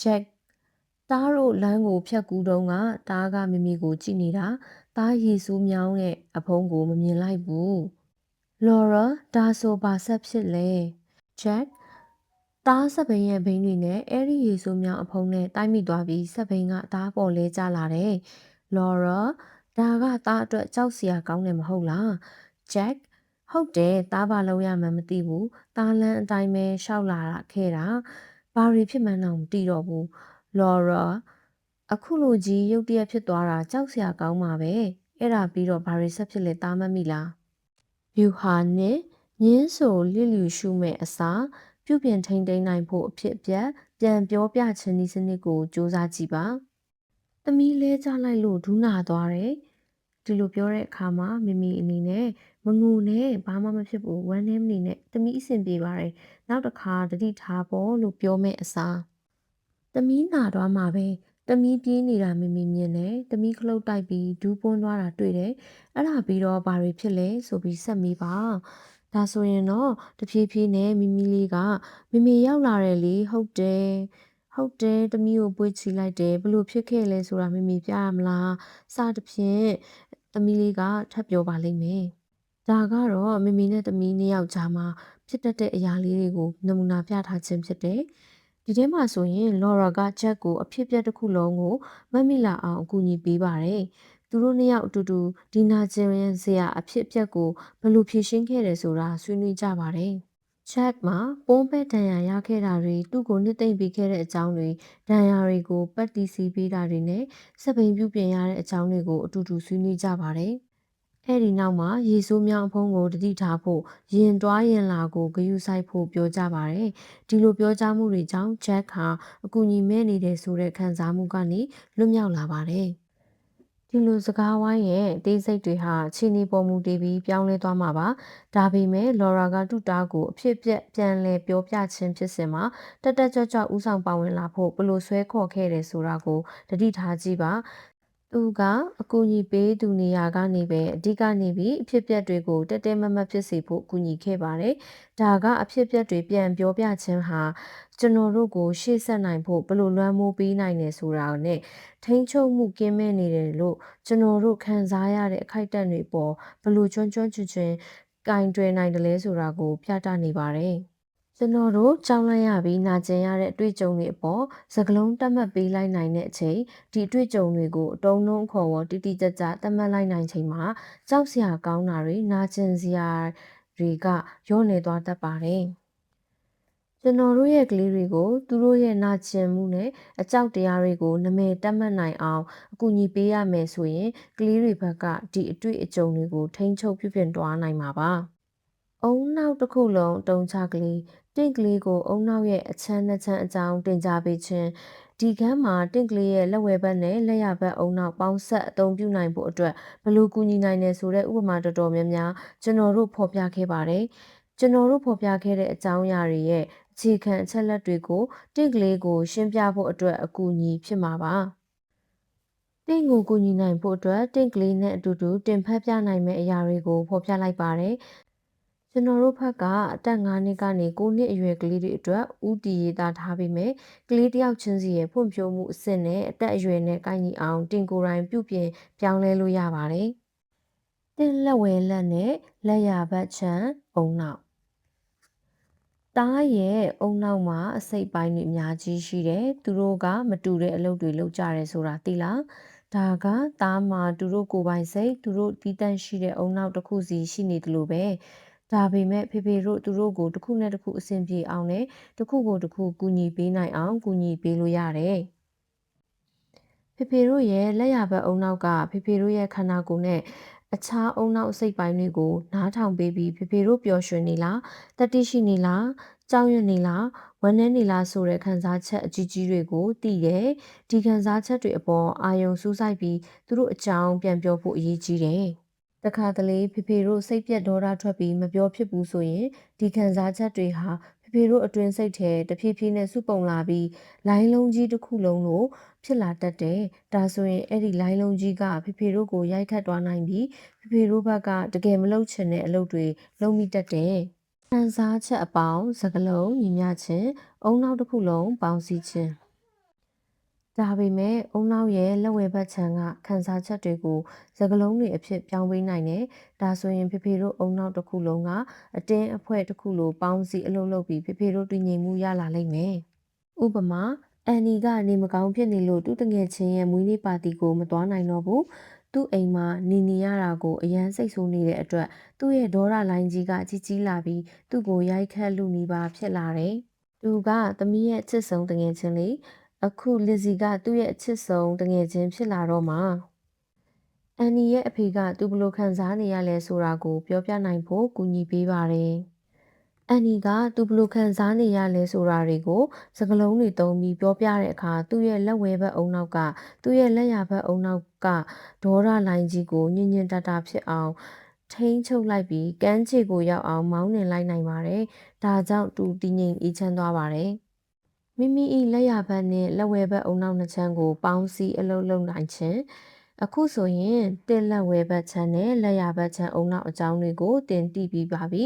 ချက်တားတို့လမ်းကိုဖြတ်ကူးတုန်းကတားကမမီကိုကြည့်နေတာတားရေဆိုးမြောင်းတဲ့အဖုံးကိုမမြင်လိုက်ဘူးလော်ရာဒါဆိုဘာဆက်ဖြစ်လဲချက်တားစက်ဘိန်းရဲ့ဘိန်းတွေနဲ့အဲ့ဒီရေဆိုးမြောင်းအဖုံးနဲ့တိုက်မိသွားပြီးစက်ဘိန်းကတားပေါ်လဲကျလာတယ်လော်ရာဒါကတားအတွက်ကြောက်စရာကောင်းတယ်မဟုတ်လားချက်ဟုတ်တယ်တားပါလို့ရမှန်းမသိဘူးတားလန်းအတိုင်းပဲရှောက်လာခဲ့တာဘာတွေဖြစ်မှန်းတော့မသိတော့ဘူးလော်ရာအခုလိုကြီးရုတ်တရက်ဖြစ်သွားတာကြောက်စရာကောင်းပါပဲအဲ့ဒါပြီးတော့ဘာတွေဆက်ဖြစ်လဲတားမမိလားဗျူဟာနဲ့ညင်းဆိုလစ်လျူရှုမဲ့အစားပြုပြင်ထိန်းသိမ်းနိုင်ဖို့အဖြစ်အပျက်ပြန်ပြောပြခြင်းဒီစနစ်ကိုစူးစမ်းကြည့်ပါသမီးလဲကြလိုက်လို့ဒူးနာသွားတယ်ဒီလိုပြောတဲ့အခါမှာမိမိအနေနဲ့မငိုနဲ့ဘာမှမဖြစ်ဘူးဝမ်းနည်းမနေနဲ့သမီးအဆင်ပြေပါတယ်နောက်တစ်ခါတတိထားဖို့လို့ပြောမဲ့အစားသမီးနာသွားမှာပဲသမီးပြေးနေတာမမြင်တယ်သမီးခလုတ်တိုက်ပြီးဒူးပွန်းသွားတာတွေ့တယ်အဲ့ဒါပြီးတော့ဘာတွေဖြစ်လဲဆိုပြီးဆက်မေးပါဒါဆိုရင်တော့တဖြည်းဖြည်းနဲ့မိမိလေးကမမေရောက်လာတယ်လေဟုတ်တယ်ဟုတ်တယ်သမီးကိုပွေ့ချီလိုက်တယ်ဘလို့ဖြစ်ခဲ့လဲဆိုတာမမေပြရမလားစသဖြင့်သမီးလေးကထပ်ပြောပါလိမ့်မယ်ဒါကတော့မမေနဲ့သမီးနှစ်ယောက်ကြားမှာဖြစ်တတ်တဲ့အရာလေးတွေကိုနမူနာပြထားခြင်းဖြစ်တယ်ဒီထဲမှာဆိုရင်လော်ရာကဂျက်ကိုအဖြစ်အပျက်တစ်ခုလုံးကိုမတ်မိလာအောင်အကူအညီပေးပါတယ်။သူတို့နှစ်ယောက်အတူတူဒီနာကျင်စရာအဖြစ်အပျက်ကိုဘယ်လိုဖြေရှင်းခဲ့တယ်ဆိုတာဆွေးနွေးကြပါတယ်။ဂျက်မှာပုံးပဲဒဏ်ရာရခဲ့တာတွေသူ့ကိုနှစ်သိမ့်ပေးခဲ့တဲ့အကြောင်းတွေဒဏ်ရာတွေကိုပတ်တီစီပေးတာတွေနဲ့စပိန်ပြုပြင်ရတဲ့အကြောင်းတွေကိုအတူတူဆွေးနွေးကြပါတယ်။အဲ့ဒီနောက်မှာရေဆိုးမြောင်းအဖုံးကိုတတိထားဖို့ရင်တွားရင်လာကိုဂယုစိုက်ဖို့ပြောကြပါတယ်။ဒီလိုပြောကြားမှုတွေကြောင့်ဂျက်ဟာအကူအညီမဲ့နေတယ်ဆိုတဲ့ခံစားမှုကနေလွတ်မြောက်လာပါတယ်။ဒီလိုစကားဝိုင်းရဲ့အသေးစိတ်တွေဟာခြေနေပေါ်မူတည်ပြီးပြောင်းလဲသွားမှာပါ။ဒါပေမဲ့လော်ရာကတူတာကိုအဖြစ်အပျက်ပြန်လည်ပြောပြခြင်းဖြစ်စဉ်မှာတက်တက်ကြွကြွဦးဆောင်ပါဝင်လာဖို့ဘလို့ဆွဲခေါ်ခဲ့တယ်ဆိုတာကိုတတိထားကြည့်ပါသူကအကူအညီပေးသူနေရာကနေပဲအဓိကနေပြီးအဖြစ်အပျက်တွေကိုတက်တဲမမတ်ဖြစ်စေဖို့ကူညီခဲ့ပါတယ်။ဒါကအဖြစ်အပျက်တွေပြန်ပြောပြခြင်းဟာကျွန်တော်တို့ကိုရှေ့ဆက်နိုင်ဖို့ဘယ်လိုလွှမ်းမိုးပေးနိုင်တယ်ဆိုတာနဲ့ထိန်းချုပ်မှုကင်းမဲ့နေတယ်လို့ကျွန်တော်တို့ခံစားရတဲ့အခိုက်အတန့်တွေပေါ်ဘယ်လိုကျွမ်းကျွမ်းကျင်ကျင်ကင်တွယ်နိုင်တယ်လဲဆိုတာကိုပြသနေပါတယ်။ကျွန်တော်တို့ကြောက်လန့်ရပြီးနာကျင်ရတဲ့အတွေ့အကြုံတွေအပေါ်စကလုံးတတ်မှတ်ပေးလိုက်နိုင်တဲ့အချိန်ဒီအတွေ့အကြုံတွေကိုအတုံးလုံးအခေါ်ဝေါ်တိတိကျကျတတ်မှတ်လိုက်နိုင်ချိန်မှာကြောက်စရာကောင်းတာတွေနာကျင်စရာတွေကရောနေသွားတတ်ပါတယ်ကျွန်တော်တို့ရဲ့ကလေးတွေကိုသူတို့ရဲ့နာကျင်မှုနဲ့အကြောက်တရားတွေကိုနာမည်တက်မှတ်နိုင်အောင်အကူအညီပေးရမယ်ဆိုရင်ကလေးတွေဘက်ကဒီအတွေ့အကြုံတွေကိုထိန်းချုပ်ပြုပြင်သွားနိုင်မှာပါအုံနောက်တစ်ခုလုံးတုံးချကလေးတင့်ကလေးကိုအုံနောက်ရဲ့အချမ်းနှစ်ချမ်းအကြောင်းတင်ကြပေးခြင်းဒီကမ်းမှာတင့်ကလေးရဲ့လက်ဝဲဘက်နဲ့လက်ရဘက်အုံနောက်ပေါင်းဆက်အသုံးပြုနိုင်ဖို့အတွက်ဘယ်လိုကူညီနိုင်တယ်ဆိုတဲ့ဥပမာတော်တော်များများကျွန်တော်တို့ဖော်ပြခဲ့ပါတယ်ကျွန်တော်တို့ဖော်ပြခဲ့တဲ့အကြောင်းအရာတွေရဲ့အခြေခံအချက်လက်တွေကိုတင့်ကလေးကိုရှင်းပြဖို့အတွက်အကူအညီဖြစ်မှာပါတင့်ကိုကူညီနိုင်ဖို့အတွက်တင့်ကလေးနဲ့အတူတူတင်ဖက်ပြနိုင်မယ့်အရာတွေကိုဖော်ပြလိုက်ပါတယ်ကျွန်တော်တို့ဘက်ကအသက်9နှစ်ကနေ9နှစ်အရွယ်ကလေးတွေအတွက်ဦးတည်ရေးသားထားပေမဲ့ကလေးတယောက်ချင်းစီရဲ့ဖွံ့ဖြိုးမှုအဆင့်နဲ့အသက်အရွယ်နဲ့ကိုက်ညီအောင်တင်ကိုယ်တိုင်ပြုပြင်ပြောင်းလဲလို့ရပါတယ်။တင့်လက်ဝဲလက်နဲ့လက်ရဘက်ချမ်းအုံနောက် သားရဲ့အုံနောက်မှာအစိတ်ပိုင်းတွေအများကြီးရှိတယ်။သူတို့ကမတူတဲ့အလုပ်တွေလုပ်ကြတယ်ဆိုတာသိလား။ဒါကသားမှာသူတို့ကိုယ်ပိုင်စိတ်သူတို့တီးတန့်ရှိတဲ့အုံနောက်တစ်ခုစီရှိနေတယ်လို့ပဲ။ဒါပေမဲ့ဖေဖေတို့သူတို့ကိုတစ်ခုနဲ့တစ်ခုအဆင်ပြေအောင်နဲ့တစ်ခုကိုတစ်ခုကူညီပေးနိုင်အောင်ကူညီပေးလို့ရတယ်။ဖေဖေတို့ရဲ့လက်ရဘက်အုံနောက်ကဖေဖေတို့ရဲ့ခန္ဓာကိုယ်နဲ့အခြားအုံနောက်အစိတ်ပိုင်းတွေကိုနားထောင်ပေးပြီးဖေဖေတို့ပျော်ရွှင်နေလားတတိရှိနေလားကြောက်ရွံ့နေလားဝမ်းနည်းနေလားဆိုတဲ့ခံစားချက်အကြီးကြီးတွေကိုသိတယ်ဒီခံစားချက်တွေအပေါ်အာယုံစူးစိုက်ပြီးသူတို့အကြောင်းပြန်ပြောဖို့အရေးကြီးတယ်တခါတလေဖေဖေတို့စိတ်ပြက်ဒေါသထွက်ပြီးမပြောဖြစ်ဘူးဆိုရင်ဒီခံစားချက်တွေဟာဖေဖေတို့အတွင်းစိတ်ထဲတဖြည်းဖြည်းနဲ့စုပုံလာပြီးလိုင်းလုံးကြီးတစ်ခုလုံးလို့ဖြစ်လာတတ်တယ်။ဒါဆိုရင်အဲ့ဒီလိုင်းလုံးကြီးကဖေဖေတို့ကိုရိုက်ခတ်သွားနိုင်ပြီးဖေဖေတို့ဘက်ကတကယ်မလုပ်ချင်တဲ့အလုပ်တွေလုပ်မိတတ်တယ်။ခံစားချက်အပေါင်းစကလုံးညီမျှခြင်းအုံနောက်တစ်ခုလုံးပေါင်းစည်းခြင်းဒါပေမဲ့အုံနောက်ရဲ့လက်ဝဲဘက်ခြမ်းကခံစားချက်တွေကိုစကလုံးတွေအဖြစ်ပြောင်းပေးနိုင်တယ်။ဒါဆိုရင်ဖေဖေတို့အုံနောက်တစ်ခုလုံးကအတင်းအဖွဲတစ်ခုလိုပေါင်းစည်းအလုပ်လုပ်ပြီးဖေဖေတို့တည်ငြိမ်မှုရလာလိမ့်မယ်။ဥပမာအန်နီကနေမကောင်းဖြစ်နေလို့သူ့တငယ်ချင်းရဲ့မွေးနေ့ပါတီကိုမသွားနိုင်တော့ဘူး။သူ့အိမ်မှာနေရတာကိုအရန်စိတ်ဆိုးနေတဲ့အတွက်သူ့ရဲ့ဒေါသလိုင်းကြီးကကြီးလာပြီးသူ့ကိုရိုက်ခတ်လူနီးပါးဖြစ်လာတယ်။သူကသမီးရဲ့အချစ်ဆုံးတငယ်ချင်းလေးအခုလစ်ဇီကသူ့ရဲ့အချစ်ဆုံးတငယ်ချင်းဖြစ်လာတော့မှအန်နီရဲ့အဖေကသူဘလို့ခံစားနေရလဲဆိုတာကိုပြောပြနိုင်ဖို့ကူညီပေးပါတယ်။အန်နီကသူဘလို့ခံစားနေရလဲဆိုတာတွေကိုစကားလုံးတွေသုံးပြီးပြောပြတဲ့အခါသူ့ရဲ့လက်ဝဲဘက်အုံနောက်ကသူ့ရဲ့လက်ရဘက်အုံနောက်ကဒေါသလိုင်းကြီးကိုညင်ညင်တတာဖြစ်အောင်ထိန်းချုပ်လိုက်ပြီးကမ်းခြေကိုရောက်အောင်မောင်းနှင်လိုက်နိုင်ပါတယ်။ဒါကြောင့်သူတည်ငြိမ်အေးချမ်းသွားပါတယ်။မိမိ၏လက်ရဘက်နှင့်လက်ဝဲဘက်အုံနောက်နှစ်ချမ်းကိုပေါင်းစည်းအလုပ်လုပ်နိုင်ခြင်းအခုဆိုရင်တင်လက်ဝဲဘက်ချမ်းနဲ့လက်ရဘက်ချမ်းအုံနောက်အကြောင်းတွေကိုတင်တည်ပြီးပါပြီ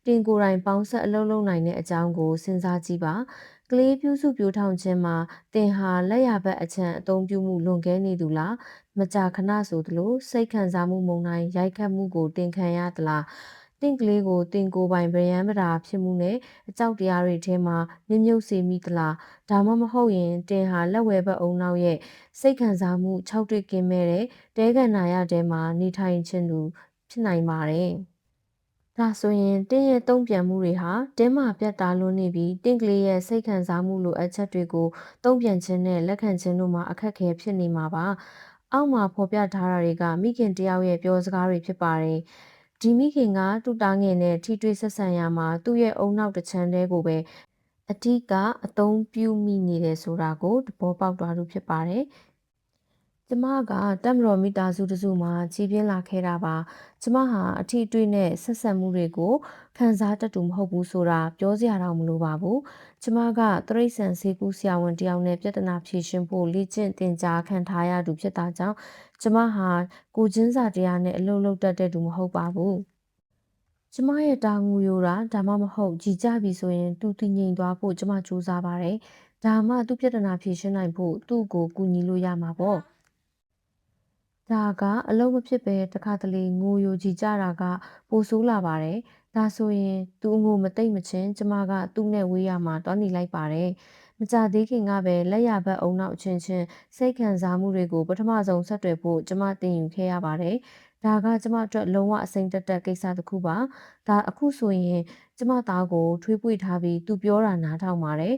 တင်ကိုယ်တိုင်ပေါင်းဆက်အလုပ်လုပ်နိုင်တဲ့အကြောင်းကိုစဉ်းစားကြည့်ပါကလေးပြုစုပြောထောင်ခြင်းမှာတင်ဟာလက်ရဘက်အချမ်းအသုံးပြုမှုလွန်ကဲနေသူလားမကြာခဏဆိုသလိုစိတ်ခံစားမှုမုံတိုင်းရိုက်ခတ်မှုကိုတင်ခံရသလားတင့်ကလေးကိုတင်ကိုယ်ပိုင်ဗရန်ပဓာဖြစ်မှုနဲ့အကြောက်တရားတွေထဲမှာနစ်မြုပ်စေမိသလားဒါမှမဟုတ်ရင်တင်ဟာလက်ဝဲဘက်အုံနောက်ရဲ့စိတ်ခံစားမှု၆တွေ့ကင်းမဲ့တဲ့တဲကန်နာရတဲမှာနေထိုင်ခြင်းသူဖြစ်နိုင်ပါတယ်။ဒါဆိုရင်တင်းရဲ့တုံ့ပြန်မှုတွေဟာတင်းမာပြတ်သားလွန်းနေပြီးတင့်ကလေးရဲ့စိတ်ခံစားမှုလိုအပ်ချက်တွေကိုတုံ့ပြန်ခြင်းနဲ့လက်ခံခြင်းတို့မှာအခက်အခဲဖြစ်နေမှာပါ။အောက်မှာဖော်ပြထားတာတွေကမိခင်တယောက်ရဲ့ပြောစကားတွေဖြစ်ပါတယ်။ဒီမိခင်ကသူ့သားငယ်နဲ့ထိတွေ့ဆက်ဆံရမှာသူ့ရဲ့အုံနောက်တစ်ချမ်းတည်းကိုပဲအဓိကအသုံးပြုမိနေတယ်ဆိုတာကိုသဘောပေါက်သွားသူဖြစ်ပါတယ်။ကျမကတက်မတော်မိသားစုတစုမှာကြီးပြင်းလာခဲ့တာပါ။ကျမဟာအထီးအတွေ့နဲ့ဆက်ဆံမှုတွေကိုခံစားတတ်သူမဟုတ်ဘူးဆိုတာပြောစရာတော့မလိုပါဘူး။ကျမကတရိတ်ဆန်ဆေးကူးဆရာဝန်တယောက်နဲ့ပြဿနာဖြေရှင်းဖို့လေ့ကျင့်သင်ကြားခံထားရသူဖြစ်တာကြောင့်ကျမဟာကိုချင်းစာတရားနဲ့အလုပ်လုပ်တတ်တဲ့သူမဟုတ်ပါဘူး။ကျမရဲ့တာငူရိုတာဒါမှမဟုတ်ကြည်ကြပြီဆိုရင်သူတည်ငြိမ်သွားဖို့ကျမစူးစမ်းပါတယ်။ဒါမှသူ့ပြဿနာဖြေရှင်းနိုင်ဖို့သူ့ကိုကူညီလို့ရမှာပေါ့။ဒါကအလုပ်မဖြစ်ပဲတခါတလေငိုယိုကြည်ကြတာကပိုဆိုးလာပါတယ်။ဒါဆိုရင်သူအငိုမတိတ်မချင်းကျမကသူ့နဲ့ဝေးရမှာတွားနေလိုက်ပါတယ်။မကြသေးခင်ကပဲလက်ရဘက်အုံနောက်အချင်းချင်းစိတ်ခံစားမှုတွေကိုပထမဆုံးဆက်တွယ်ဖို့ကျမတင်ယူခဲ့ရပါတယ်။ဒါကကျမအတွက်လုံးဝအစိမ့်တက်တက်ကိစ္စတစ်ခုပါ။ဒါအခုဆိုရင်ကျမသားကိုထွေးပွေထားပြီးသူပြောတာနားထောင်ပါတယ်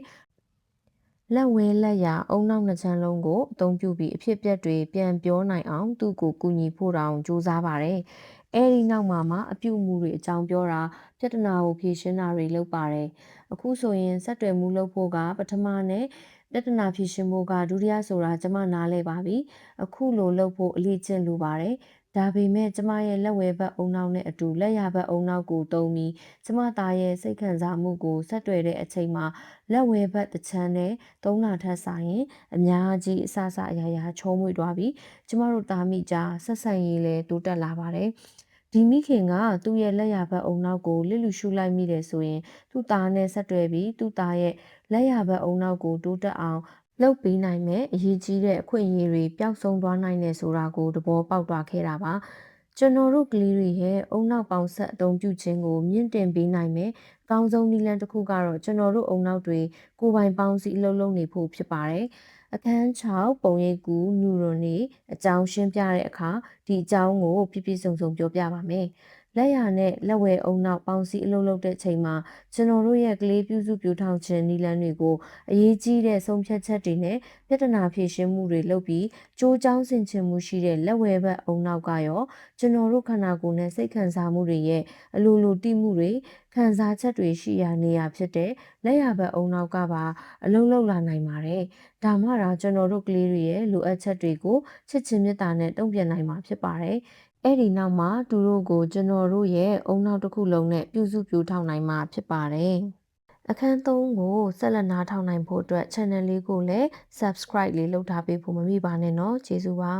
လက်ဝဲလက်ရာအုံနောက်နှစ်ချမ်းလုံးကိုအသုံးပြုပြီးအဖြစ်အပျက်တွေပြန်ပြောနိုင်အောင်သူ့ကိုကူညီဖို့တောင်ကြိုးစားပါတယ်။အဲဒီနောက်မှာအပြုအမူတွေအကြောင်းပြောတာပြဿနာကိုဖြေရှင်းတာတွေလုပ်ပါတယ်။အခုဆိုရင်ဆက်တွယ်မှုလုပ်ဖို့ကပထမနဲ့ပြဿနာဖြေရှင်းဖို့ကဒုတိယဆိုတာကျမနားလည်ပါပြီ။အခုလိုလုပ်ဖို့အလေးကျင့်လိုပါတယ်။ဒါပေမဲ့ကျမရဲ့လက်ဝဲဘက်အုံနောက်နဲ့အတူလက်ရဘက်အုံနောက်ကိုသုံးပြီးကျမသားရဲ့စိတ်ခံစားမှုကိုဆက်တွယ်တဲ့အချိန်မှာလက်ဝဲဘက်တစ်ချမ်းနဲ့သုံးတာထက်စာရင်အများကြီးအဆအဆအရာရာချောမွေ့သွားပြီးကျမတို့သားမိကြားဆက်ဆံရေးလည်းတိုးတက်လာပါတယ်ဒီမိခင်ကသူ့ရဲ့လက်ရဘက်အုံနောက်ကိုလစ်လူရှုလိုက်မိတယ်ဆိုရင်သူ့သားနဲ့ဆက်တွယ်ပြီးသူ့သားရဲ့လက်ရဘက်အုံနောက်ကိုတိုးတက်အောင်လုပ်ပေးနိုင်မယ်အရေးကြီးတဲ့အခွင့်အရေးတွေပျောက်ဆုံးသွားနိုင်တယ်ဆိုတာကိုသဘောပေါက်သွားခဲ့တာပါ ကျွန်တော်တို့ကလေးတွေရဲ့အုံနောက်ပေါင်ဆက်အသုံးပြုခြင်းကိုမြင့်တင်ပေးနိုင်မယ်။အကောင်းဆုံးနည်းလမ်းတစ်ခုကတော့ကျွန်တော်တို့အုံနောက်တွေကိုယ်ပိုင်ပေါင်းစည်းအလုပ်လုပ်နေဖို့ဖြစ်ပါတယ်။အခန်း6ပုံရိပ်ကူနူရွန်တွေအကြောင်းရှင်းပြတဲ့အခါဒီအကြောင်းကိုပြည့်ပြည့်စုံစုံပြောပြပါမယ်။လက်ရနဲ့လက်ဝဲအုံနောက်ပေါင်းစည်းအလုပ်လုပ်တဲ့ချိန်မှာကျွန်တော်တို့ရဲ့ကလေးပြုစုပြောထောင်ခြင်းနည်းလမ်းတွေကိုအရေးကြီးတဲ့ဆုံးဖြတ်ချက်တွေနဲ့ပြဿနာဖြေရှင်းမှုတွေလုပ်ပြီးကြိုးကြောင်းဆင်ခြင်မှုရှိတဲ့လက်ဝဲဘက်အုံနောက်ကရောကျွန်တော်တို့ခန္ဓာကိုယ်နဲ့စိတ်ခံစားမှုတွေရဲ့အလိုလိုတိမှုတွေခံစားချက်တွေရှိရာနေရာဖြစ်တဲ့လက်ရဘက်အုံနောက်ကပါအလုံးလုံးလာနိုင်ပါတယ်။ဒါမှတော့ကျွန်တော်တို့ကလေးတွေရဲ့လိုအပ်ချက်တွေကိုချစ်ချင်းမေတ္တာနဲ့တုံ့ပြန်နိုင်မှာဖြစ်ပါတယ်။အဲ့ဒီနောက်မှာသူတို့ကိုကျွန်တော်တို့ရဲ့အုံနောက်တစ်ခုလုံးနဲ့ပြုစုပြောထောင်နိုင်မှာဖြစ်ပါတယ်။အခန်း3ကိုဆက်လက်နားထောင်နိုင်ဖို့အတွက် channel လေးကိုလည်း subscribe လေးလုပ်ထားပေးဖို့မမေ့ပါနဲ့နော်ကျေးဇူးပါ